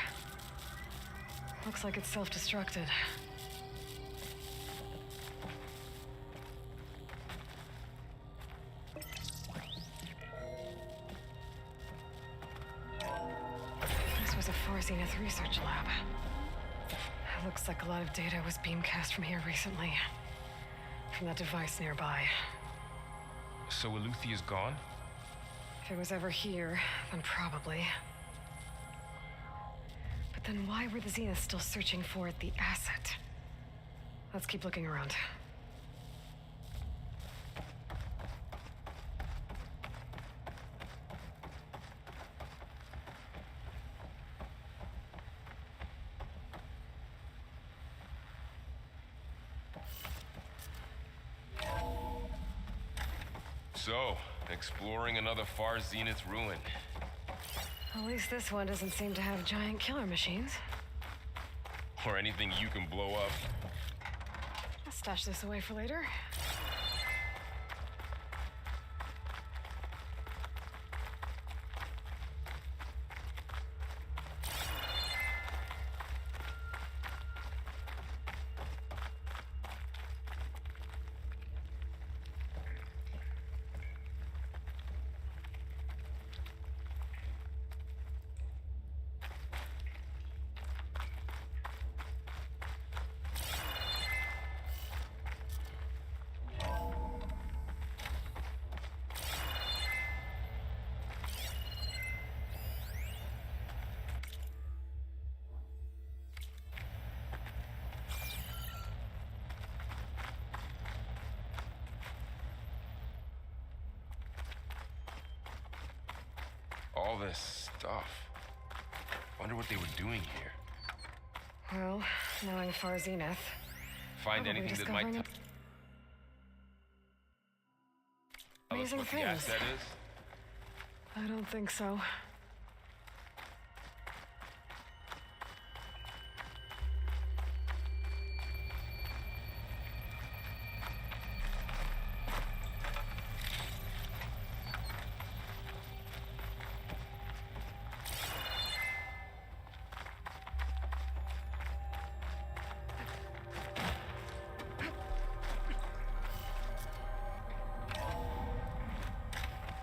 Looks like it's self-destructed. This was a Far Zenith research lab. It looks like a lot of data was beamcast from here recently. From that device nearby. So Eleuthia's gone? If it was ever here, then probably. But then why were the Zeniths still searching for the Asset? Let's keep looking around. So, exploring another Far Zenith ruin. At least this one doesn't seem to have giant killer machines. Or anything you can blow up. I'll stash this away for later. All this stuff. Wonder what they were doing here. Well, knowing Far Zenith. Find probably anything that might... discovering amazing what things. the asset is? I don't think so.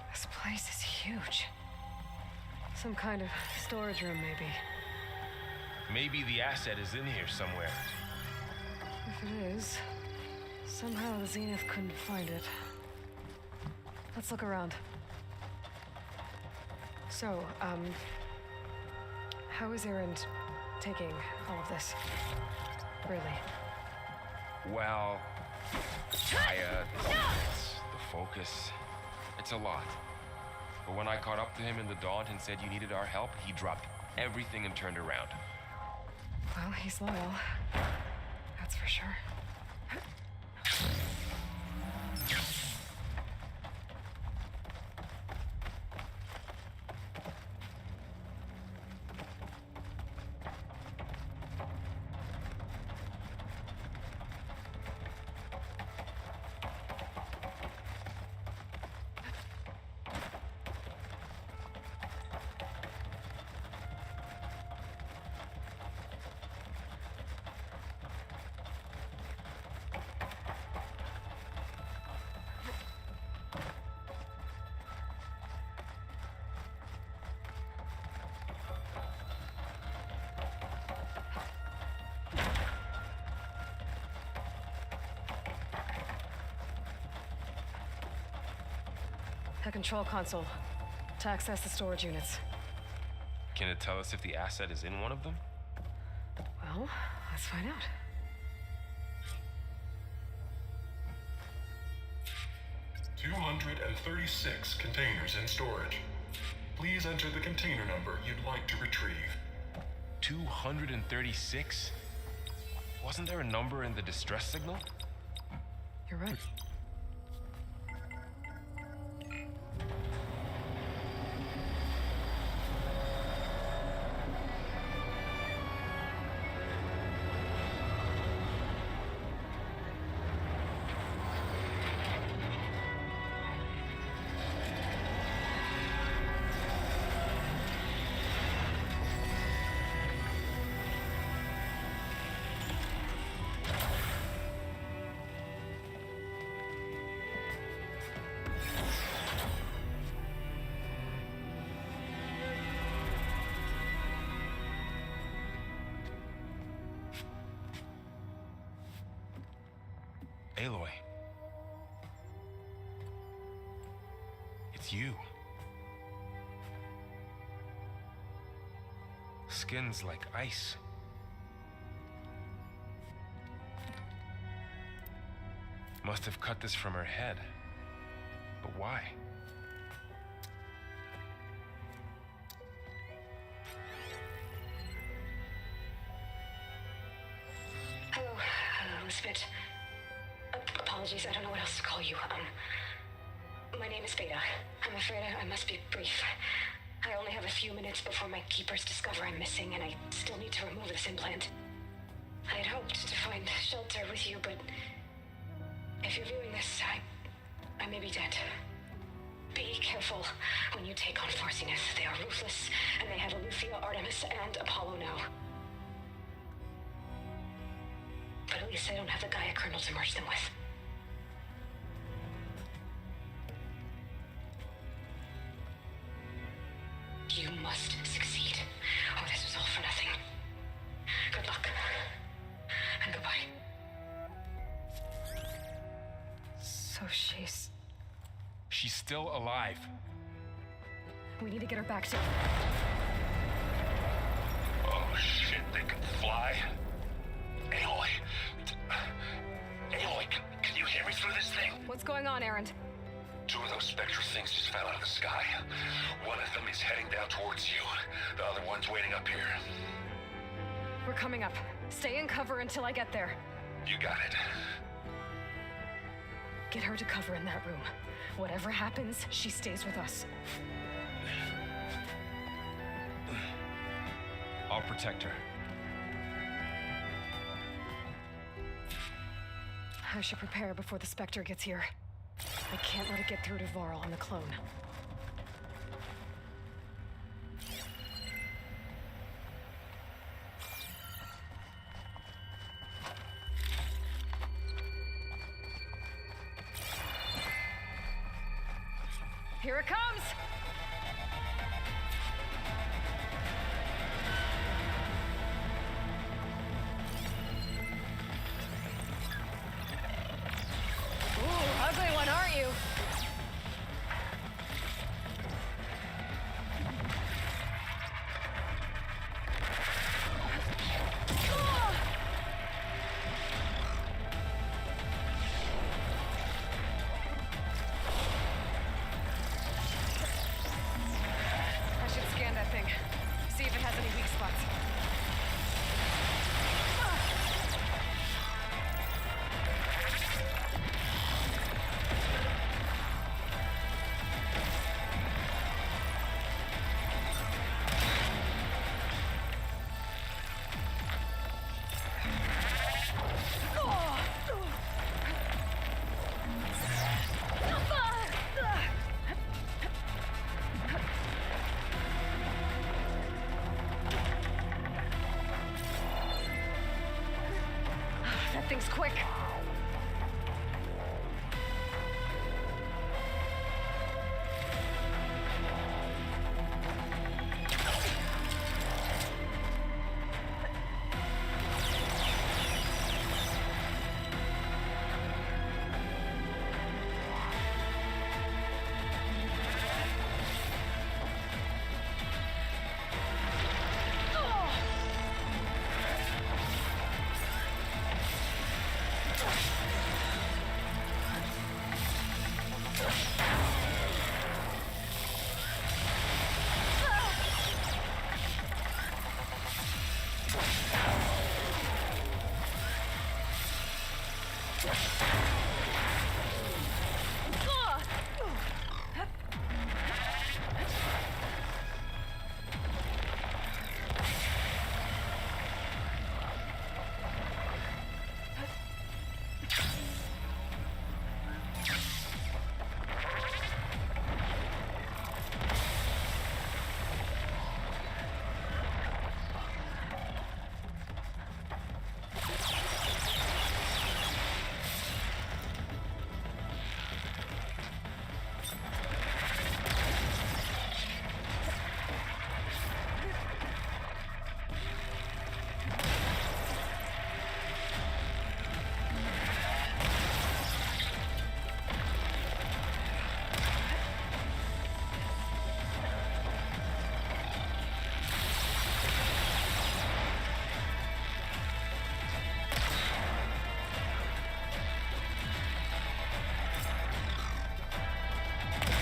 This place is huge. Some kind of storage room, maybe. Maybe the asset is in here somewhere. If it is, somehow the Zenith couldn't find it. Let's look around. So, how is Erend taking all of this? Really? Well, Gaia, the Zeniths, the focus. It's a lot. But when I caught up to him in the Daunt and said you needed our help, he dropped everything and turned around. Well, he's loyal. That's for sure. The control console to access the storage units. Can it tell us if the asset is in one of them? Well, let's find out. $236 containers in storage. Please enter the container number you'd like to retrieve. 236? Wasn't there a number in the distress signal? You're right. Aloy. It's you. Skin's like ice. Must have cut this from her head. But why? Hello, Misfit. Apologies, I don't know what else to call you. My name is Beta. I'm afraid I must be brief. I only have a few minutes before my keepers discover I'm missing, and I still need to remove this implant. I had hoped to find shelter with you, but if you're viewing this, I may be dead. Be careful when you take on Farsiness. They are ruthless, and they have Aletheia, Artemis, and Apollo now. But at least I don't have the Gaia kernel to merge them with. You must succeed, or this was all for nothing. Good luck. And goodbye. So she's still alive. We need to get her back to... Oh shit, they can fly? Aloy! Aloy, can you hear me through this thing? What's going on, Erend? Two of those Spectre things just fell out of the sky. One of them is heading down towards you. The other one's waiting up here. We're coming up. Stay in cover until I get there. You got it. Get her to cover in that room. Whatever happens, she stays with us. I'll protect her. I should prepare before the Spectre gets here. I can't let it get through to Varl and the clone. Here it comes! Ooh, ugly one, aren't you? I should scan that thing. See if it has any weak spots. That thing's quick.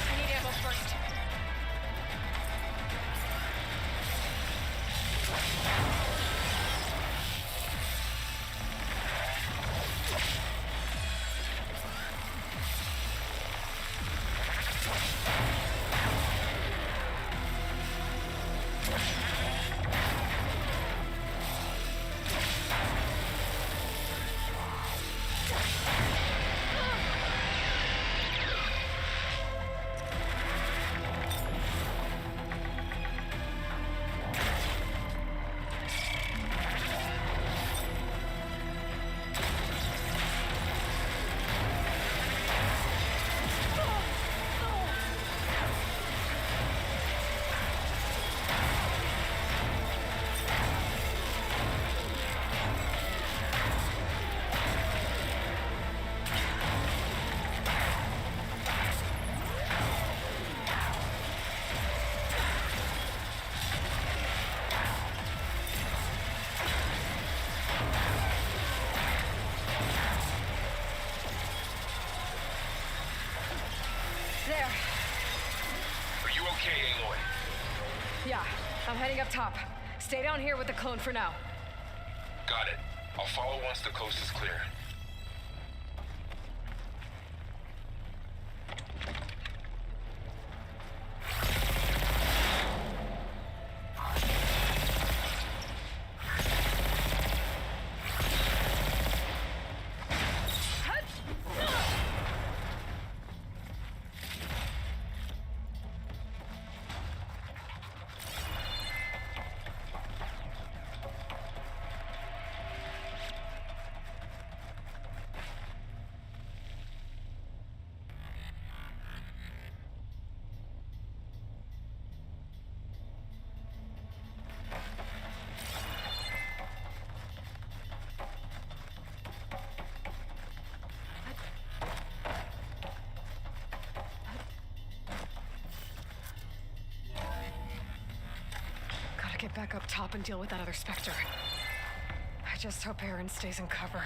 I need ammo first. There. Are you okay, Aloy? Yeah, I'm heading up top. Stay down here with the clone for now. Got it. I'll follow once the coast is clear. gotta get back up top and deal with that other Spectre. I just hope Aaron stays in cover.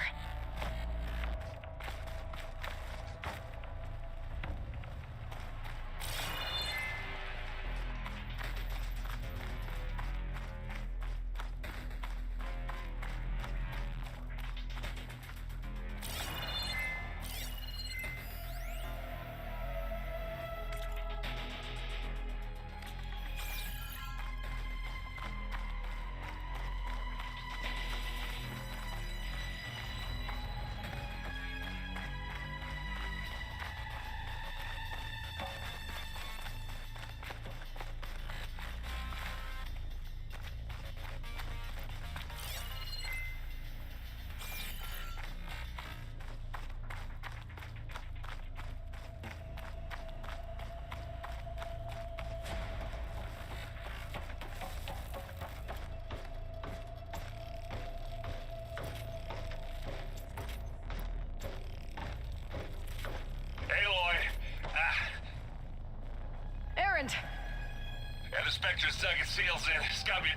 Yeah, the Spectre's dug its heels in. It's got me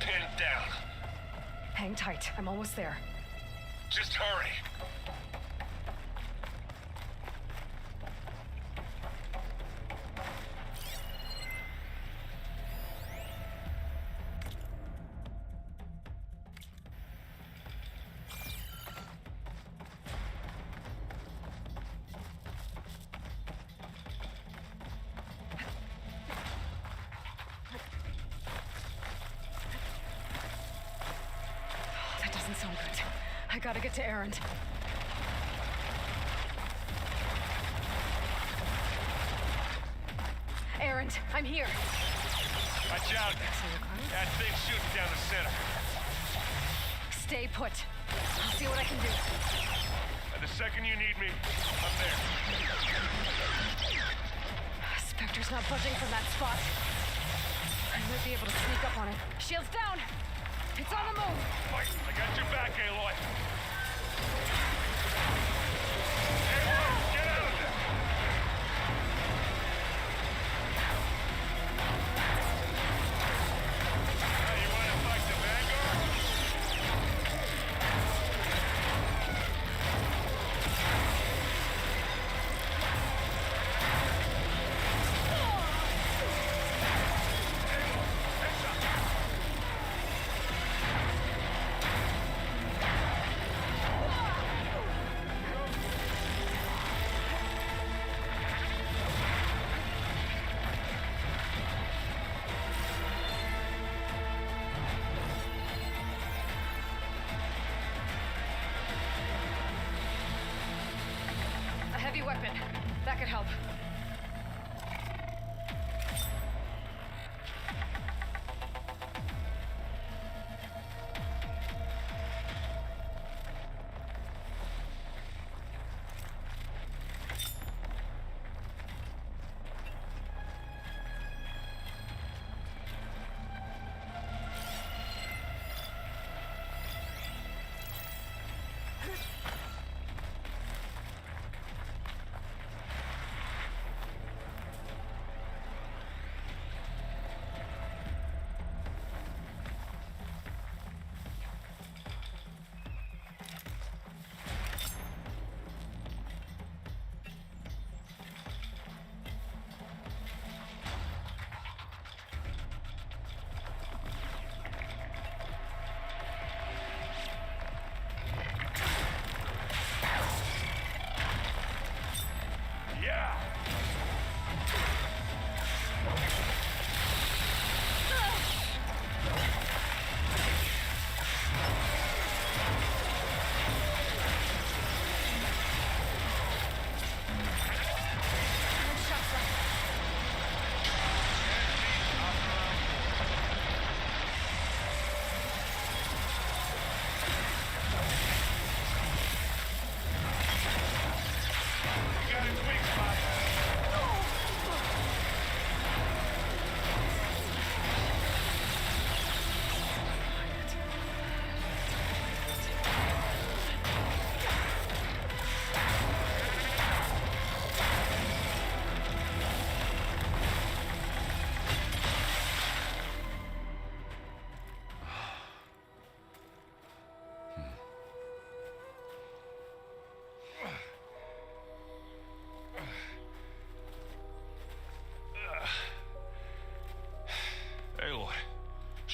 pinned down. Hang tight. I'm almost there. Just hurry. Sound good. I gotta get to Aaron. Aaron, I'm here. Watch out. That thing's shooting down the center. Stay put. I'll see what I can do. And the second you need me, I'm there. Spectre's not budging from that spot. I might be able to sneak up on it. Shields down! It's on the move! Fight! I got your back, Aloy! Get out of there! Hey, you wanna fight the Vanguard? Heavy weapon. That could help.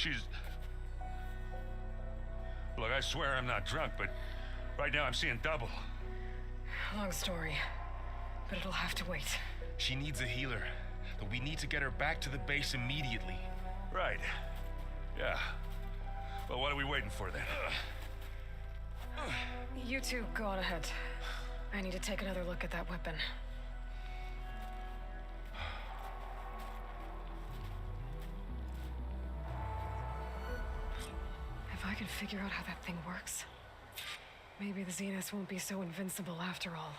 she's... Look, I swear I'm not drunk, but right now I'm seeing double. Long story, but it'll have to wait. She needs a healer, but we need to get her back to the base immediately. Right. Yeah. Well, what are we waiting for then? You two go on ahead. I need to take another look at that weapon. If I can figure out how that thing works, maybe the Zeniths won't be so invincible after all.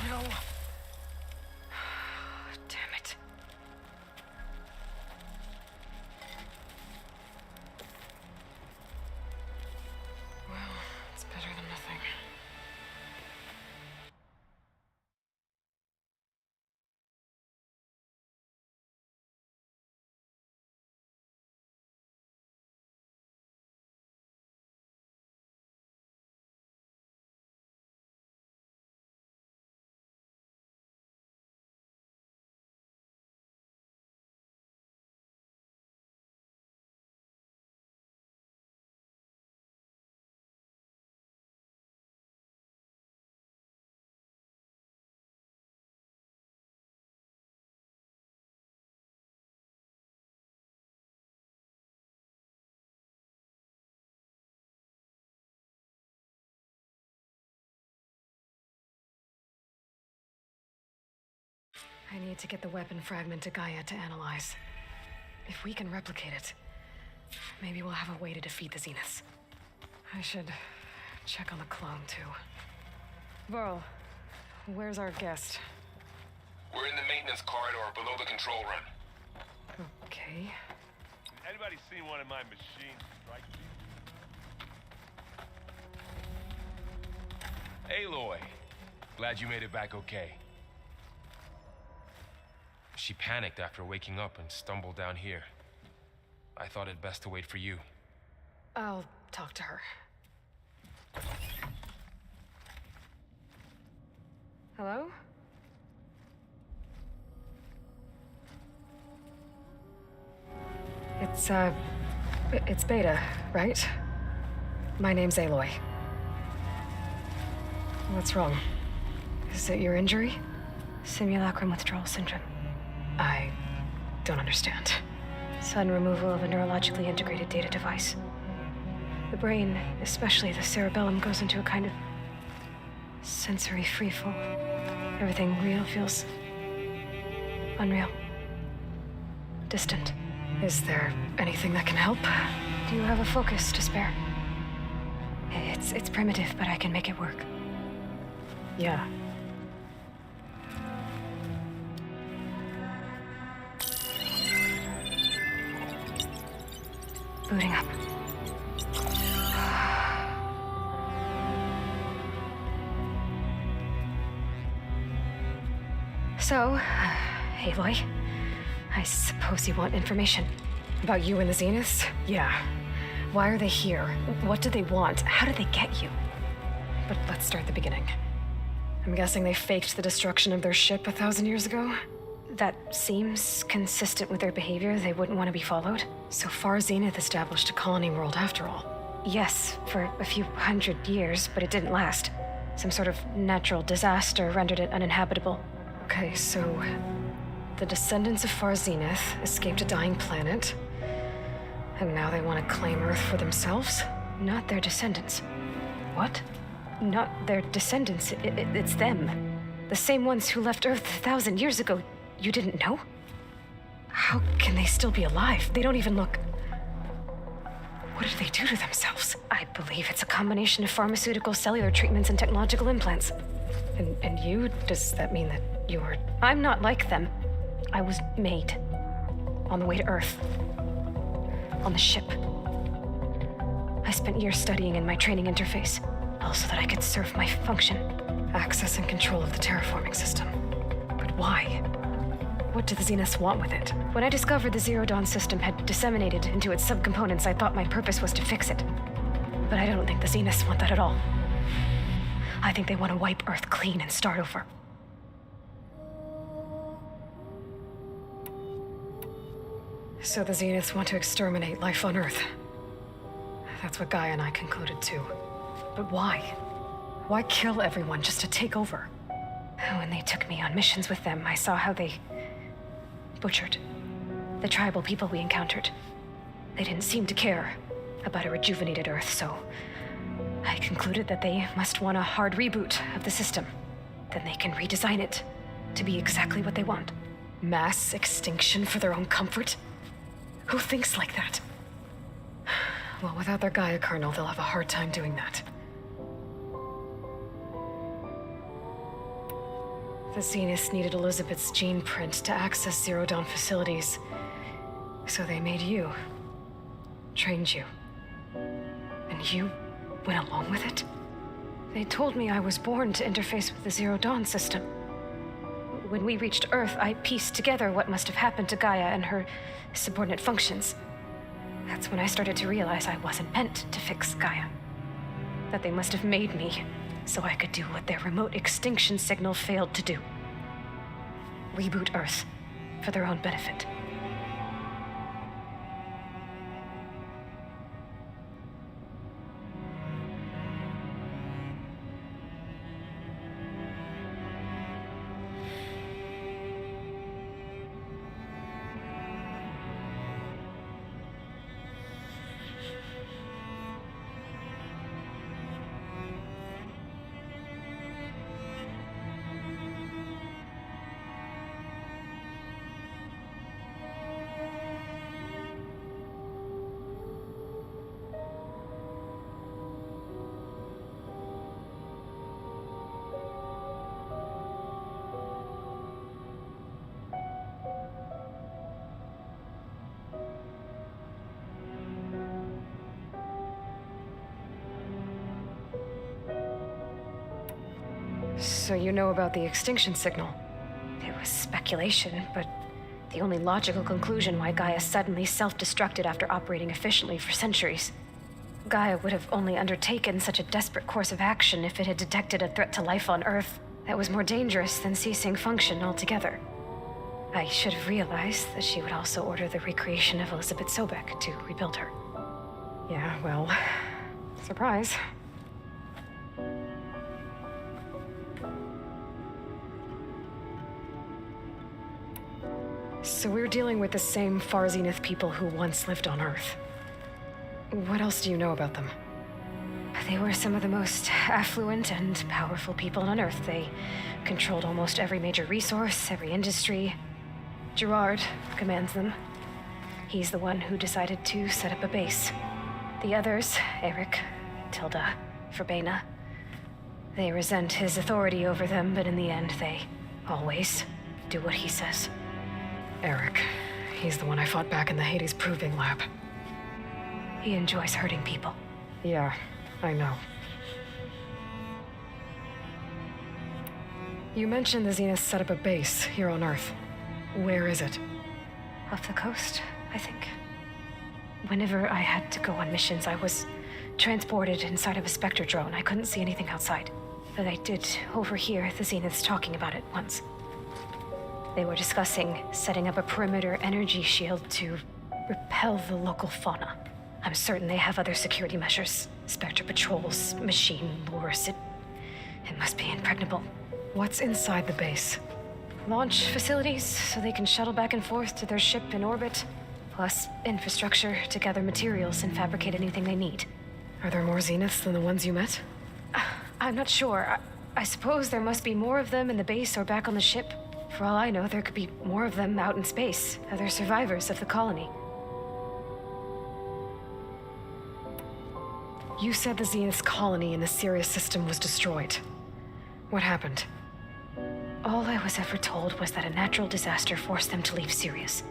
No. Damn it. Well, it's better than nothing. I need to get the weapon fragment to Gaia to analyze. If we can replicate it, maybe we'll have a way to defeat the Zeniths. I should check on the clone, too. Varl, where's our guest? We're in the maintenance corridor below the control room. Okay. Anybody seen one of my machines strike me? Aloy, glad you made it back okay. She panicked after waking up and stumbled down here. I thought it best to wait for you. I'll talk to her. Hello? It's Beta, right? My name's Aloy. What's wrong? Is it your injury? Simulacrum withdrawal syndrome. I don't understand. Sudden removal of a neurologically integrated data device. The brain, especially the cerebellum, goes into a kind of sensory freefall. Everything real feels unreal. Distant. Is there anything that can help? Do you have a focus to spare? It's primitive, but I can make it work. Yeah. Booting up. So, Aloy, I suppose you want information about you and the Zeniths? Yeah. Why are they here? What do they want? How did they get you? But let's start at the beginning. I'm guessing they faked the destruction of their ship 1,000 years ago? That seems consistent with their behavior. They wouldn't want to be followed. So far, Zenith established a colony world after all. Yes, for a few hundred years, but it didn't last. Some sort of natural disaster rendered it uninhabitable. Okay, so the descendants of Far Zenith escaped a dying planet, and now they want to claim Earth for themselves? Not their descendants. What? Not their descendants. It's them. The same ones who left Earth 1,000 years ago. You didn't know? How can they still be alive? They don't even look... What did they do to themselves? I believe it's a combination of pharmaceutical, cellular treatments, and technological implants. And you? Does that mean that you were... I'm not like them. I was made. On the way to Earth. On the ship. I spent years studying in my training interface, all so that I could serve my function. Access and control of the terraforming system. But why? What do the Zeniths want with it? When I discovered the Zero Dawn system had disseminated into its subcomponents, I thought my purpose was to fix it. But I don't think the Zeniths want that at all. I think they want to wipe Earth clean and start over. So the Zeniths want to exterminate life on Earth. That's what Gaia and I concluded too. But why? Why kill everyone just to take over? When they took me on missions with them, I saw how they butchered the tribal people we encountered. They didn't seem to care about a rejuvenated Earth, so I concluded that they must want a hard reboot of the system. Then they can redesign it to be exactly what they want. Mass extinction for their own comfort? Who thinks like that? Well, without their Gaia kernel, they'll have a hard time doing that. The Zeniths needed Elizabeth's gene print to access Zero Dawn facilities. So they made you. Trained you. And you went along with it? They told me I was born to interface with the Zero Dawn system. When we reached Earth, I pieced together what must have happened to Gaia and her subordinate functions. That's when I started to realize I wasn't meant to fix Gaia. That they must have made me so I could do what their remote extinction signal failed to do. Reboot Earth for their own benefit. So you know about the extinction signal? It was speculation, but The only logical conclusion why Gaia suddenly self-destructed after operating efficiently for centuries. Gaia would have only undertaken such a desperate course of action if it had detected a threat to life on Earth that was more dangerous than ceasing function altogether. I should have realized that she would also order the recreation of Elizabeth Sobek to rebuild her. Yeah, well, surprise. So we're dealing with the same Far Zenith people who once lived on Earth. What else do you know about them? They were some of the most affluent and powerful people on Earth. They controlled almost every major resource, every industry. Gerard commands them. He's the one who decided to set up a base. The others, Eric, Tilda, Verbena, they resent his authority over them, but in the end, they always do what he says. Eric. He's the one I fought back in the Hades Proving Lab. He enjoys hurting people. Yeah, I know. You mentioned the Zenith set up a base here on Earth. Where is it? Off the coast, I think. Whenever I had to go on missions, I was transported inside of a Spectre drone. I couldn't see anything outside. But I did overhear the Zeniths talking about it once. They were discussing setting up a perimeter energy shield to repel the local fauna. I'm certain they have other security measures. Spectre patrols, machine lures. It must be impregnable. What's inside the base? Launch facilities, so they can shuttle back and forth to their ship in orbit. Plus infrastructure to gather materials and fabricate anything they need. Are there more Zeniths than the ones you met? I'm not sure. I suppose there must be more of them in the base or back on the ship. For all I know, there could be more of them out in space, other survivors of the colony. You said the Zenith's colony in the Sirius system was destroyed. What happened? All I was ever told was that a natural disaster forced them to leave Sirius.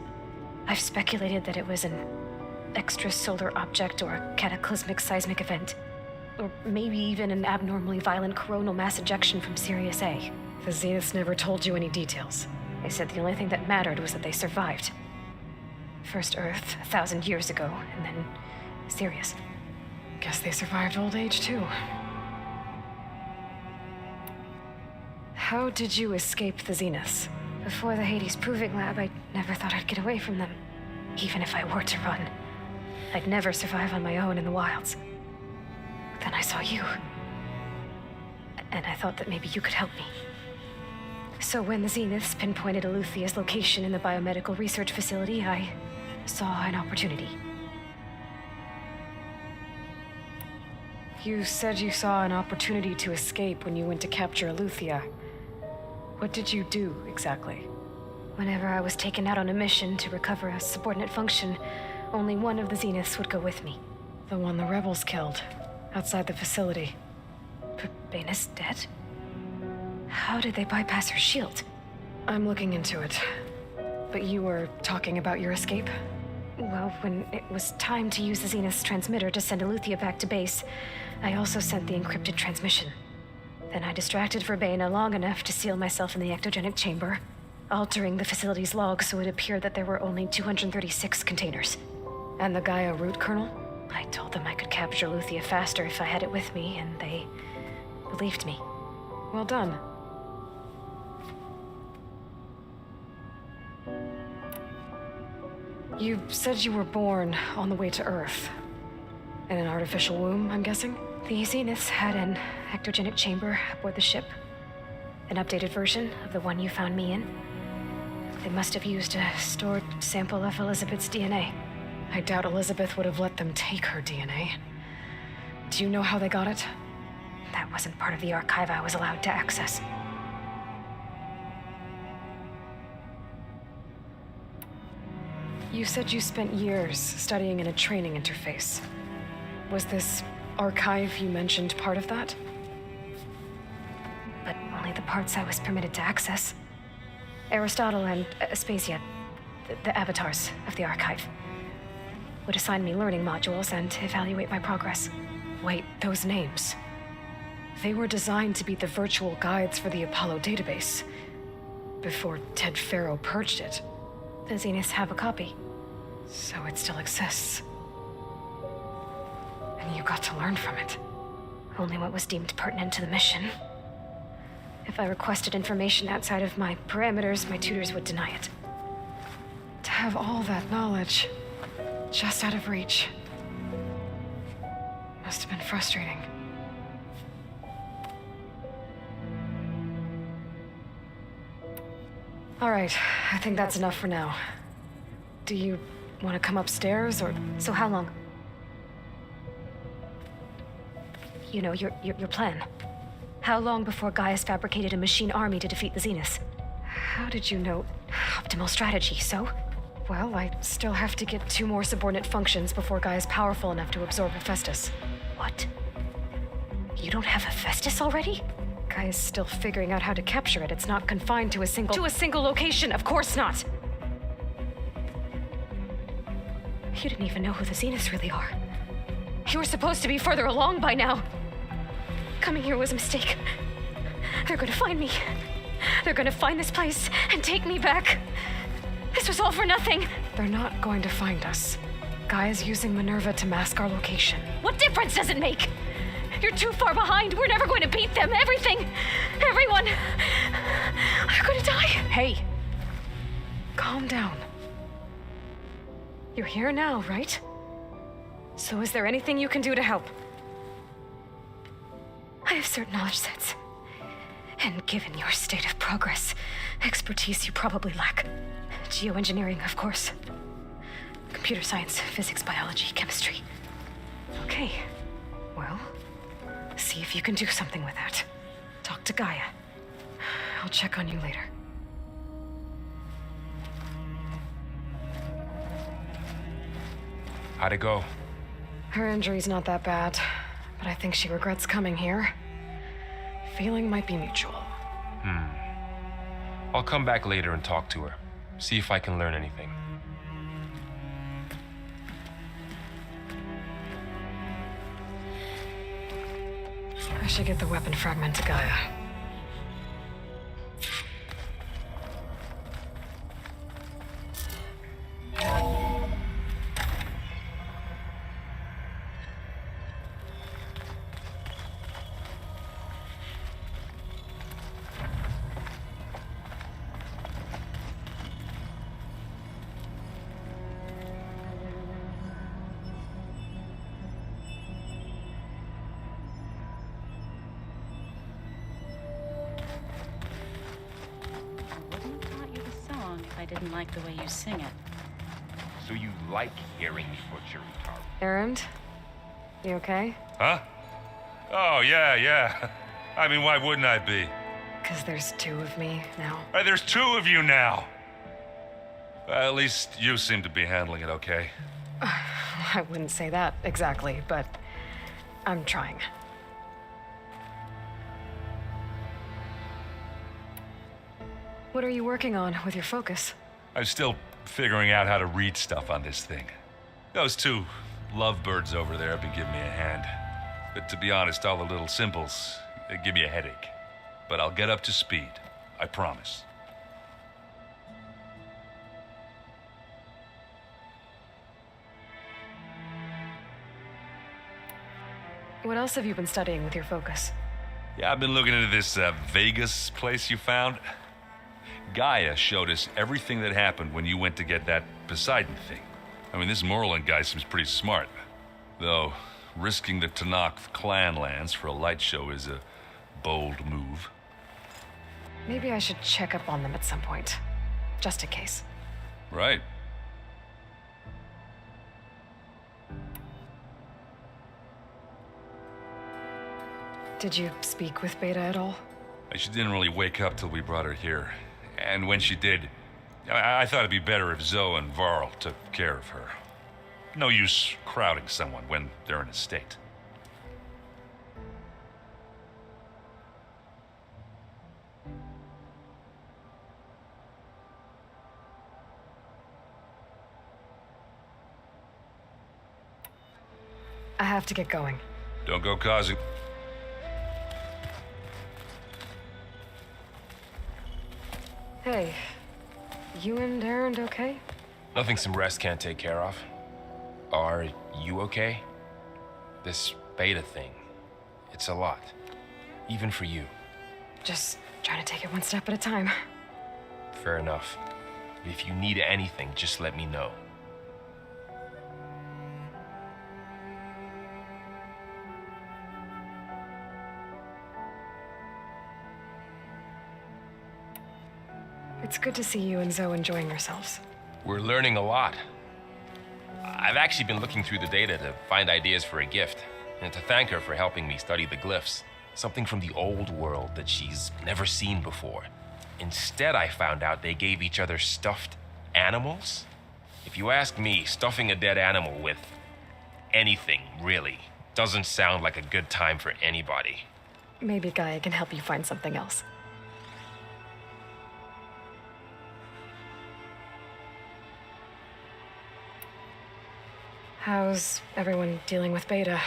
I've speculated that it was an extrasolar object or a cataclysmic seismic event. Or maybe even an abnormally violent coronal mass ejection from Sirius A. The Zeniths never told you any details. They said the only thing that mattered was that they survived. First Earth, 1,000 years ago, and then Sirius. Guess they survived old age, too. How did you escape the Zeniths? Before the Hades Proving Lab, I never thought I'd get away from them. Even if I were to run. I'd never survive on my own in the wilds. Then I saw you. And I thought that maybe you could help me. So when the Zeniths pinpointed Eluthia's location in the biomedical research facility, I saw an opportunity. You said you saw an opportunity to escape when you went to capture Eluthia. What did you do, exactly? Whenever I was taken out on a mission to recover a subordinate function, only one of the Zeniths would go with me. The one the rebels killed, outside the facility. Verbena's dead? How did they bypass her shield? I'm looking into it. But you were talking about your escape? Well, when it was time to use the Zenith's transmitter to send Eluthia back to base, I also sent the encrypted transmission. Then I distracted Verbena long enough to seal myself in the ectogenic chamber, altering the facility's log so it appeared that there were only 236 containers. And the Gaia root kernel? I told them I could capture Eluthia faster if I had it with me, and they believed me. Well done. You said you were born on the way to Earth. In an artificial womb, I'm guessing? The Zeniths had an ectogenic chamber aboard the ship. An updated version of the one you found me in. They must have used a stored sample of Elizabeth's DNA. I doubt Elizabeth would have let them take her DNA. Do you know how they got it? That wasn't part of the archive I was allowed to access. You said you spent years studying in a training interface. Was this archive you mentioned part of that? But only the parts I was permitted to access. Aristotle and Aspasia, the avatars of the archive, would assign me learning modules and evaluate my progress. Wait, those names. They were designed to be the virtual guides for the Apollo database. Before Ted Faro purged it. The Zeniths have a copy. So it still exists. And you got to learn from it. Only what was deemed pertinent to the mission. If I requested information outside of my parameters, my tutors would deny it. To have all that knowledge, just out of reach, must have been frustrating. All right, I think that's enough for now. Do you want to come upstairs, or... So how long? You know, your plan. How long before Gaius fabricated a machine army to defeat the Zeniths? How did you know? Optimal strategy, so? Well, I still have to get 2 more subordinate functions before Gaia's powerful enough to absorb Hephaestus. What? You don't have Hephaestus already? Gaia's still figuring out how to capture it. It's not confined to a single... To a single location, of course not! You didn't even know who the Zeniths really are. You were supposed to be further along by now. Coming here was a mistake. They're gonna find me. They're gonna find this place and take me back. This was all for nothing. They're not going to find us. Gaia's using Minerva to mask our location. What difference does it make? You're too far behind. We're never going to beat them. Everything, everyone, are gonna die. Hey, calm down. You're here now, right? So is there anything you can do to help? I have certain knowledge sets. And given your state of progress, expertise you probably lack. Geoengineering, of course. Computer science, physics, biology, chemistry. Okay, well, see if you can do something with that. Talk to Gaia. I'll check on you later. How'd it go? Her injury's not that bad, but I think she regrets coming here. Feeling might be mutual. I'll come back later and talk to her. See if I can learn anything. I should get the weapon fragment to Gaia. I didn't like the way you sing it. So you like hearing me butcher guitar? Erend? You okay? Huh? Oh, yeah. I mean, why wouldn't I be? Because there's 2 of me now. There's 2 of you now! At least you seem to be handling it okay. I wouldn't say that exactly, but I'm trying. What are you working on with your focus? I'm still figuring out how to read stuff on this thing. Those 2 lovebirds over there have been giving me a hand. But to be honest, all the little symbols, they give me a headache. But I'll get up to speed. I promise. What else have you been studying with your focus? Yeah, I've been looking into this Vegas place you found. Gaia showed us everything that happened when you went to get that Poseidon thing. I mean, this Morlund guy seems pretty smart. Though, risking the Tenakth clan lands for a light show is a bold move. Maybe I should check up on them at some point. Just in case. Right. Did you speak with Beta at all? She didn't really wake up till we brought her here. And when she did, I thought it'd be better if Zoe and Varl took care of her. No use crowding someone when they're in a state. I have to get going. Don't go causing... Hey, You and Aaron okay? Nothing some rest can't take care of. Are you okay? This beta thing, it's a lot. Even for you. Just trying to take it one step at a time. Fair enough. If you need anything, just let me know. It's good to see you and Zoe enjoying yourselves. We're learning a lot. I've actually been looking through the data to find ideas for a gift, and to thank her for helping me study the glyphs. Something from the old world that she's never seen before. Instead, I found out they gave each other stuffed animals. If you ask me, stuffing a dead animal with anything, really, doesn't sound like a good time for anybody. Maybe Gaia can help you find something else. How's everyone dealing with Beta?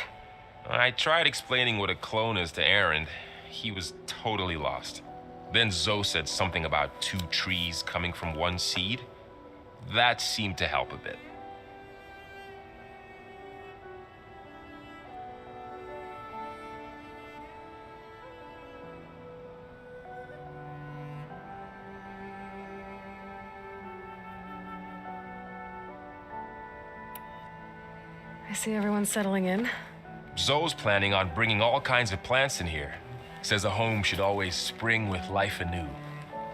I tried explaining what a clone is to Aaron. He was totally lost. Then Zoe said something about 2 trees coming from 1 seed. That seemed to help a bit. I see everyone's settling in. Zoe's planning on bringing all kinds of plants in here. Says a home should always spring with life anew.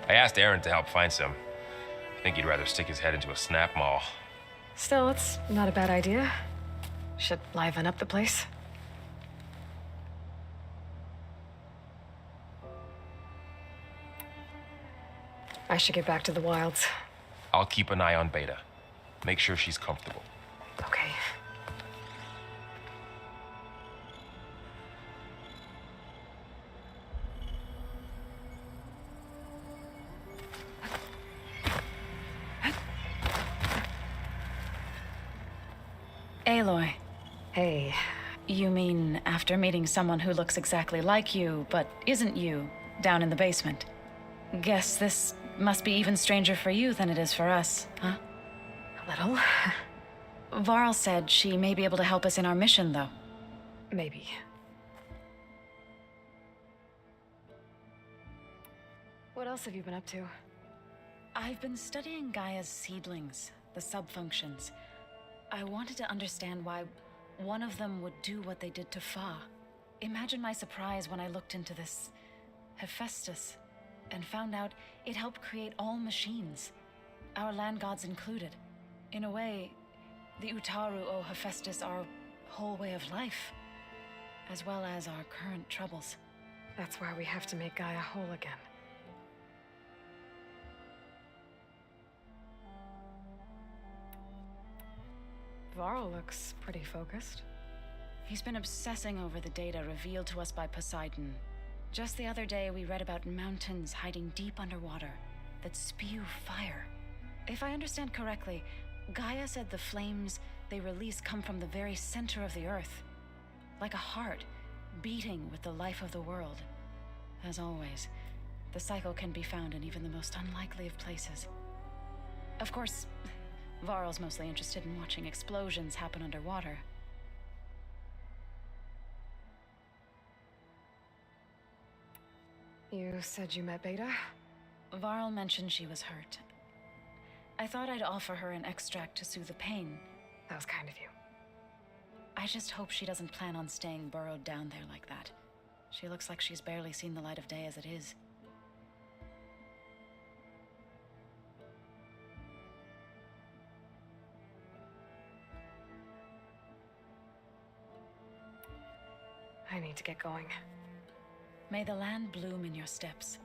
I asked Aaron to help find some. I think he'd rather stick his head into a snap mall. Still, it's not a bad idea. Should liven up the place. I should get back to the wilds. I'll keep an eye on Beta. Make sure she's comfortable. Okay. Aloy. Hey. You mean after meeting someone who looks exactly like you, but isn't you, down in the basement? Guess this must be even stranger for you than it is for us, huh? A little. Varl said she may be able to help us in our mission, though. Maybe. What else have you been up to? I've been studying Gaia's seedlings, the subfunctions. I wanted to understand why one of them would do what they did to Fa. Imagine my surprise when I looked into this Hephaestus and found out it helped create all machines, our land gods included. In a way, the Utaru owe Hephaestus our whole way of life, as well as our current troubles. That's why we have to make Gaia whole again. Varl looks pretty focused. He's been obsessing over the data revealed to us by Poseidon. Just the other day, we read about mountains hiding deep underwater that spew fire. If I understand correctly, Gaia said the flames they release come from the very center of the earth, like a heart beating with the life of the world. As always, the cycle can be found in even the most unlikely of places. Of course, Varl's mostly interested in watching explosions happen underwater. You said you met Beta? Varl mentioned she was hurt. I thought I'd offer her an extract to soothe the pain. That was kind of you. I just hope she doesn't plan on staying burrowed down there like that. She looks like she's barely seen the light of day as it is. I need to get going. May the land bloom in your steps.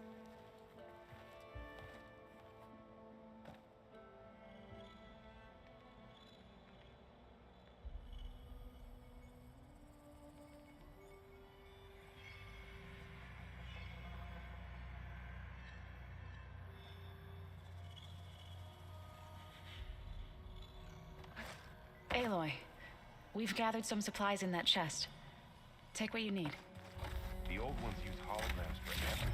Aloy, we've gathered some supplies in that chest. Take what you need. The old ones used holograms for everything.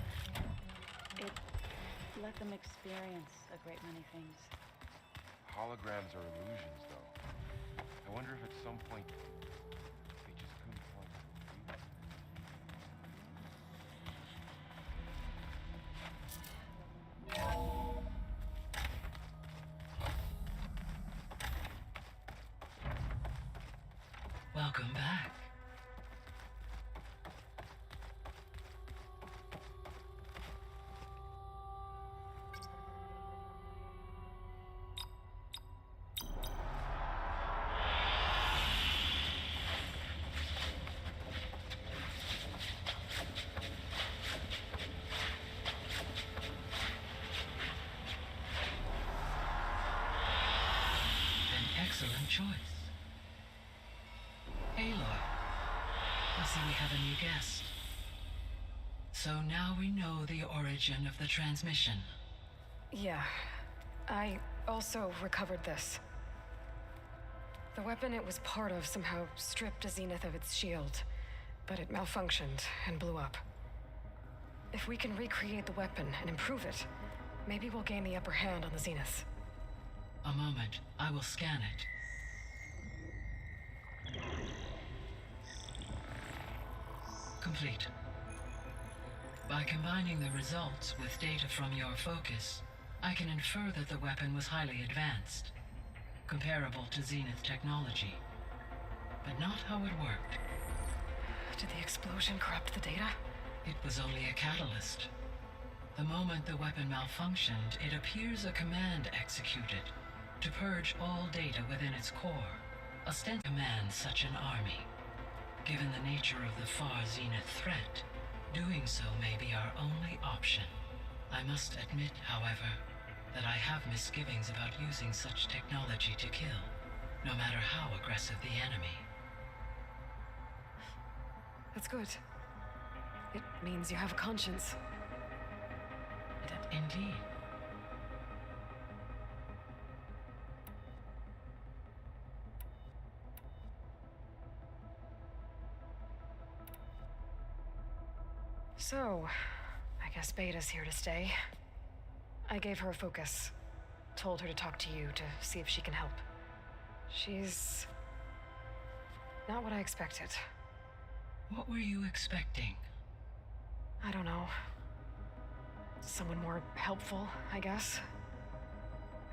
It let them experience a great many things. Holograms are illusions, though. I wonder if at some point they just couldn't find the real. Welcome back. An excellent choice. Aloy, I see we have a new guest. So now we know the origin of the transmission. Yeah. I also recovered this. The weapon it was part of somehow stripped a Zenith of its shield, but it malfunctioned and blew up. If we can recreate the weapon and improve it, maybe we'll gain the upper hand on the Zeniths. A moment, I will scan it. Complete. By combining the results with data from your focus, I can infer that the weapon was highly advanced, comparable to Zenith technology, but not how it worked. Did the explosion corrupt the data? It was only a catalyst. The moment the weapon malfunctioned, it appears a command executed to purge all data within its core, ostensibly commands such an army. Given the nature of the far Zenith threat, doing so may be our only option. I must admit, however, that I have misgivings about using such technology to kill, no matter how aggressive the enemy. That's good. It means you have a conscience. Indeed. So, I guess Beta's here to stay. I gave her a focus. Told her to talk to you to see if she can help. She's not what I expected. What were you expecting? I don't know. Someone more helpful, I guess.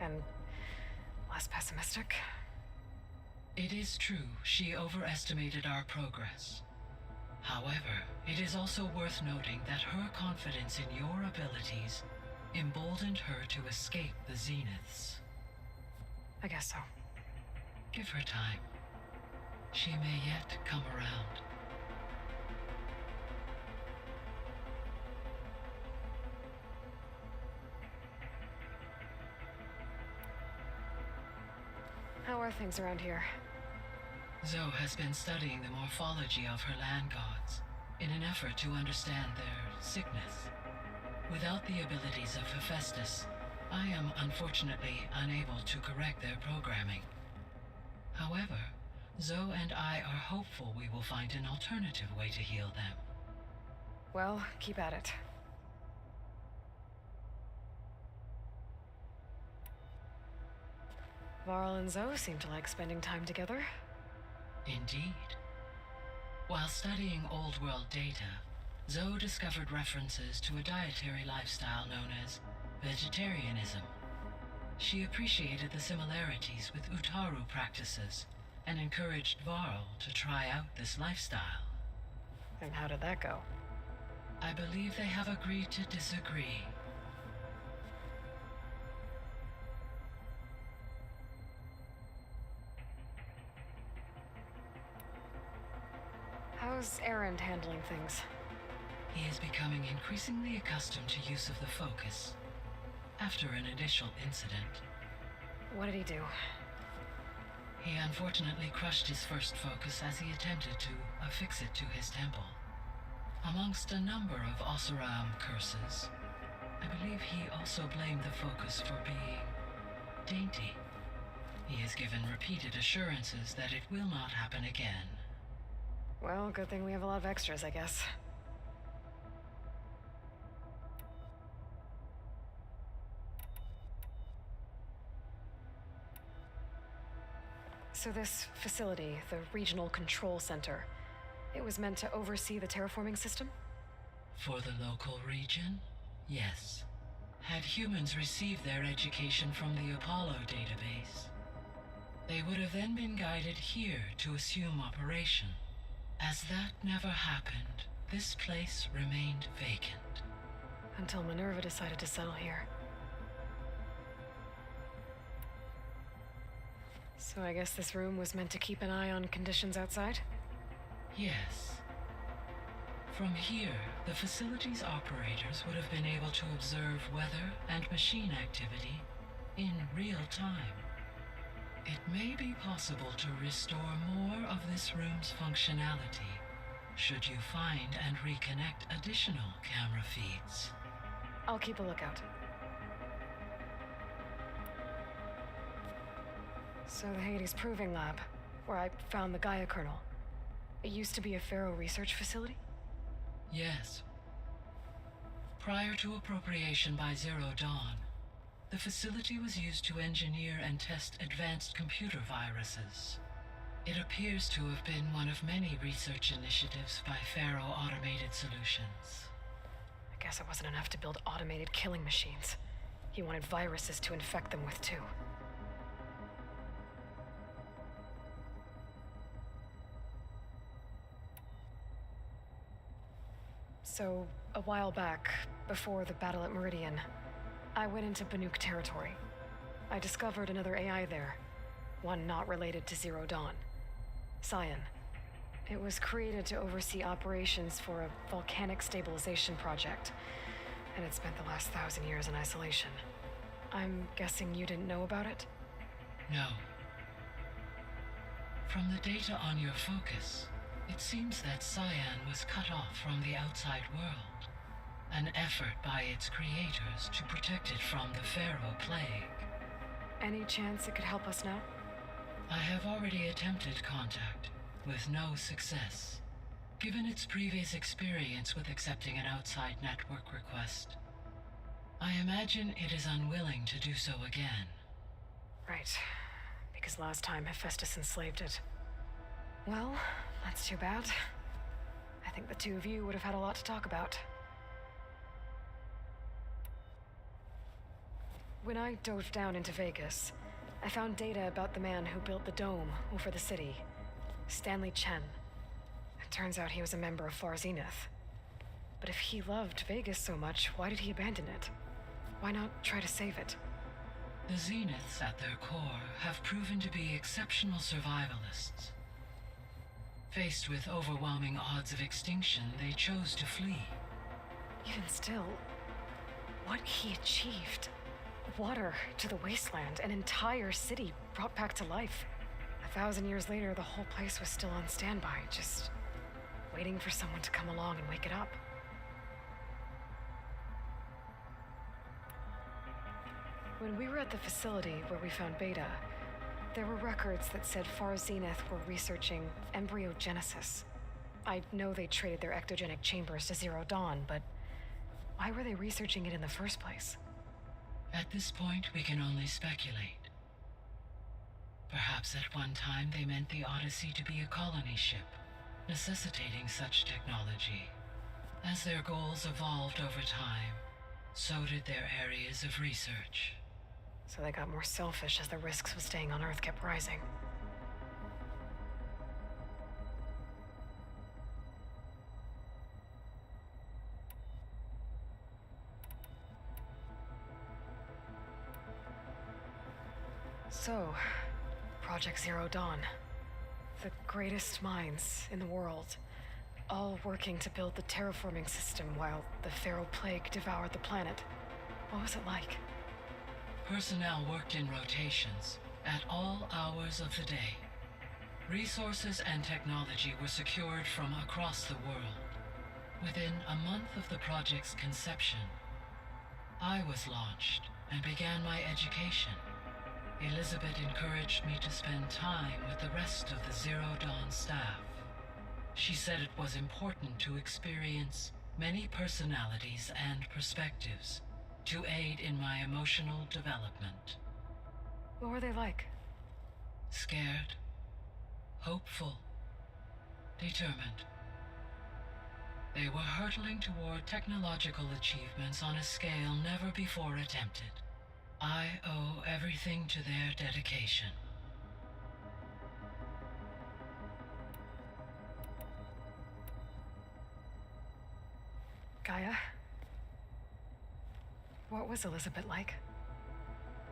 And less pessimistic. It is true, she overestimated our progress. However, it is also worth noting that her confidence in your abilities emboldened her to escape the Zeniths. I guess so. Give her time. She may yet come around. How are things around here? Zoe has been studying the morphology of her land gods in an effort to understand their sickness. Without the abilities of Hephaestus, I am unfortunately unable to correct their programming. However, Zoe and I are hopeful we will find an alternative way to heal them. Well, keep at it. Varl and Zoe seem to like spending time together. Indeed. While studying old world data, Zoe discovered references to a dietary lifestyle known as vegetarianism. She appreciated the similarities with Utaru practices and encouraged Varl to try out this lifestyle. And how did that go? I believe they have agreed to disagree. How's Erend handling things? He is becoming increasingly accustomed to use of the focus. After an initial incident. What did he do? He unfortunately crushed his first focus as he attempted to affix it to his temple. Amongst a number of Oseram curses, I believe he also blamed the focus for being dainty. He has given repeated assurances that it will not happen again. Well, good thing we have a lot of extras, I guess. So this facility, the Regional Control Center, it was meant to oversee the terraforming system? For the local region, yes. Had humans received their education from the Apollo database, they would have then been guided here to assume operation. As that never happened, this place remained vacant. Until Minerva decided to settle here. So I guess this room was meant to keep an eye on conditions outside? Yes. From here, the facility's operators would have been able to observe weather and machine activity in real time. It may be possible to restore more of this room's functionality should you find and reconnect additional camera feeds. I'll keep a lookout. So the Hades Proving Lab, where I found the Gaia kernel, it used to be a Pharaoh research facility? Yes. Prior to appropriation by Zero Dawn, the facility was used to engineer and test advanced computer viruses. It appears to have been one of many research initiatives by Pharaoh Automated Solutions. I guess it wasn't enough to build automated killing machines. He wanted viruses to infect them with too. So, a while back, before the battle at Meridian, I went into Banuk territory. I discovered another AI there, one not related to Zero Dawn. Scion. It was created to oversee operations for a volcanic stabilization project, and it spent the last 1,000 years in isolation. I'm guessing you didn't know about it? No. From the data on your focus, it seems that Scion was cut off from the outside world. An effort by its creators to protect it from the Pharaoh plague. Any chance it could help us now? I have already attempted contact, with no success. Given its previous experience with accepting an outside network request, I imagine it is unwilling to do so again. Right. Because last time Hephaestus enslaved it. Well, that's too bad. I think the two of you would have had a lot to talk about. When I dove down into Vegas, I found data about the man who built the dome over the city, Stanley Chen. It turns out he was a member of Far Zenith. But if he loved Vegas so much, why did he abandon it? Why not try to save it? The Zeniths at their core have proven to be exceptional survivalists. Faced with overwhelming odds of extinction, they chose to flee. Even still, what he achieved. Water to the wasteland, an entire city brought back to life. 1,000 years later, the whole place was still on standby, just waiting for someone to come along and wake it up. When we were at the facility where we found Beta, there were records that said Far Zenith were researching embryogenesis. I know they traded their ectogenic chambers to Zero Dawn, but why were they researching it in the first place? At this point, we can only speculate. Perhaps at one time they meant the Odyssey to be a colony ship, necessitating such technology. As their goals evolved over time, so did their areas of research. So they got more selfish as the risks of staying on Earth kept rising. So, Project Zero Dawn. The greatest minds in the world, all working to build the terraforming system while the Pharaoh plague devoured the planet. What was it like? Personnel worked in rotations at all hours of the day. Resources and technology were secured from across the world. Within a month of the project's conception, I was launched and began my education. Elizabeth encouraged me to spend time with the rest of the Zero Dawn staff. She said it was important to experience many personalities and perspectives to aid in my emotional development. What were they like? Scared, hopeful, determined. They were hurtling toward technological achievements on a scale never before attempted. I owe everything to their dedication. Gaia? What was Elizabeth like?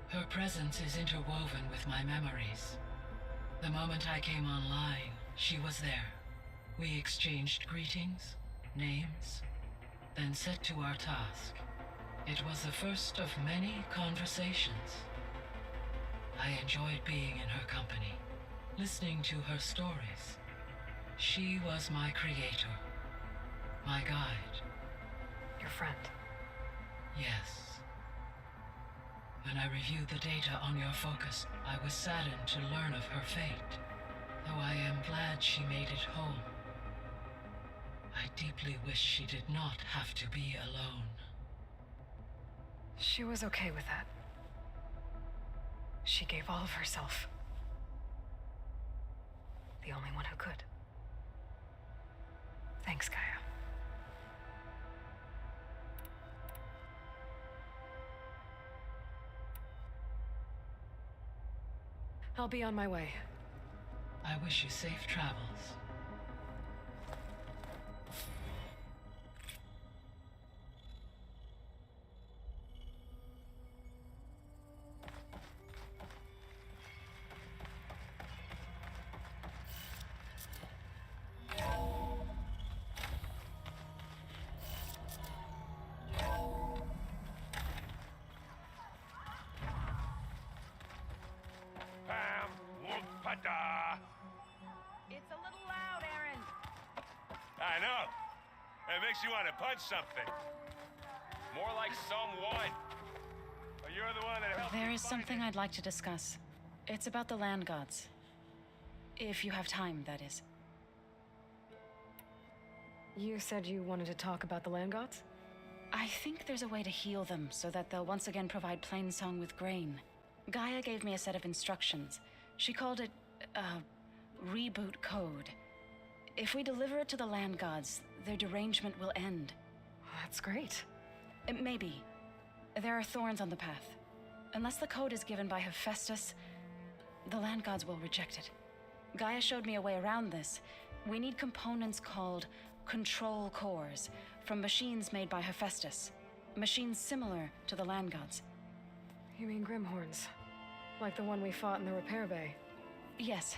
Her presence is interwoven with my memories. The moment I came online, she was there. We exchanged greetings, names, then set to our task. It was the first of many conversations. I enjoyed being in her company, listening to her stories. She was my creator, my guide. Your friend? Yes. When I reviewed the data on your focus, I was saddened to learn of her fate, though I am glad she made it home. I deeply wish she did not have to be alone. She was okay with that. She gave all of herself. The only one who could. Thanks, Gaia. I'll be on my way. I wish you safe travels. It's a little loud, Aaron. I know. It makes you want to punch something. More like someone. But you're the one that helped There me is find something it. I'd like to discuss. It's about the land gods. If you have time, that is. You said you wanted to talk about the land gods? I think there's a way to heal them so that they'll once again provide Plainsong with grain. Gaia gave me a set of instructions. She called it, reboot code. If we deliver it to the land gods, their derangement will end. That's great. Maybe. There are thorns on the path. Unless the code is given by Hephaestus, the land gods will reject it. Gaia showed me a way around this. We need components called control cores from machines made by Hephaestus. Machines similar to the land gods. You mean Grimhorns? Like the one we fought in the repair bay? Yes.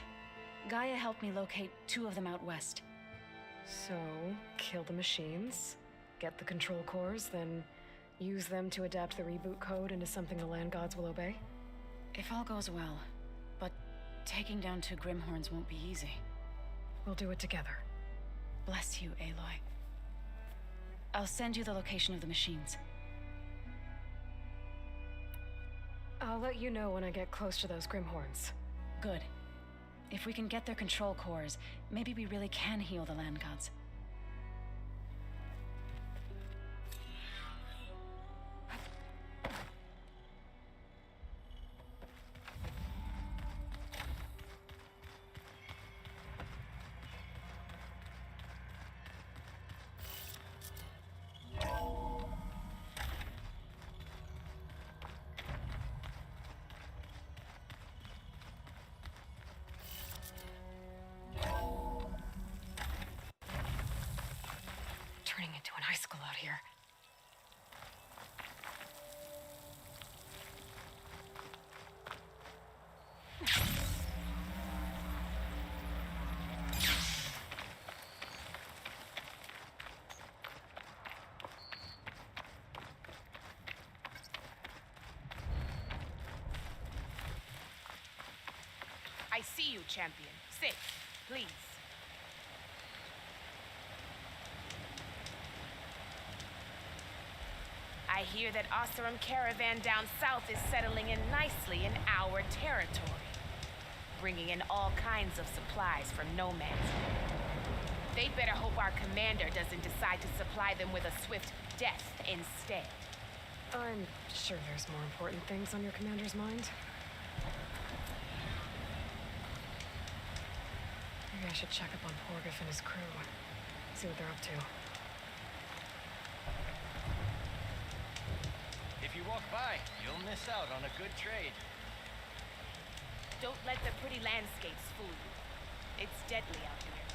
Gaia helped me locate 2 of them out west. So, kill the machines, get the control cores, then use them to adapt the reboot code into something the land gods will obey? If all goes well. But taking down 2 Grimhorns won't be easy. We'll do it together. Bless you, Aloy. I'll send you the location of the machines. I'll let you know when I get close to those Grimhorns. Good. If we can get their control cores, maybe we really can heal the land gods. Turning into an icicle out here. I see you, champion. Sit, please. I hear that Oseram caravan down south is settling in nicely in our territory, bringing in all kinds of supplies from nomads. They'd better hope our commander doesn't decide to supply them with a swift death instead. I'm sure there's more important things on your commander's mind. Maybe I should check up on Porgif and his crew. See what they're up to. If you walk by, you'll miss out on a good trade. Don't let the pretty landscapes fool you. It's deadly out here.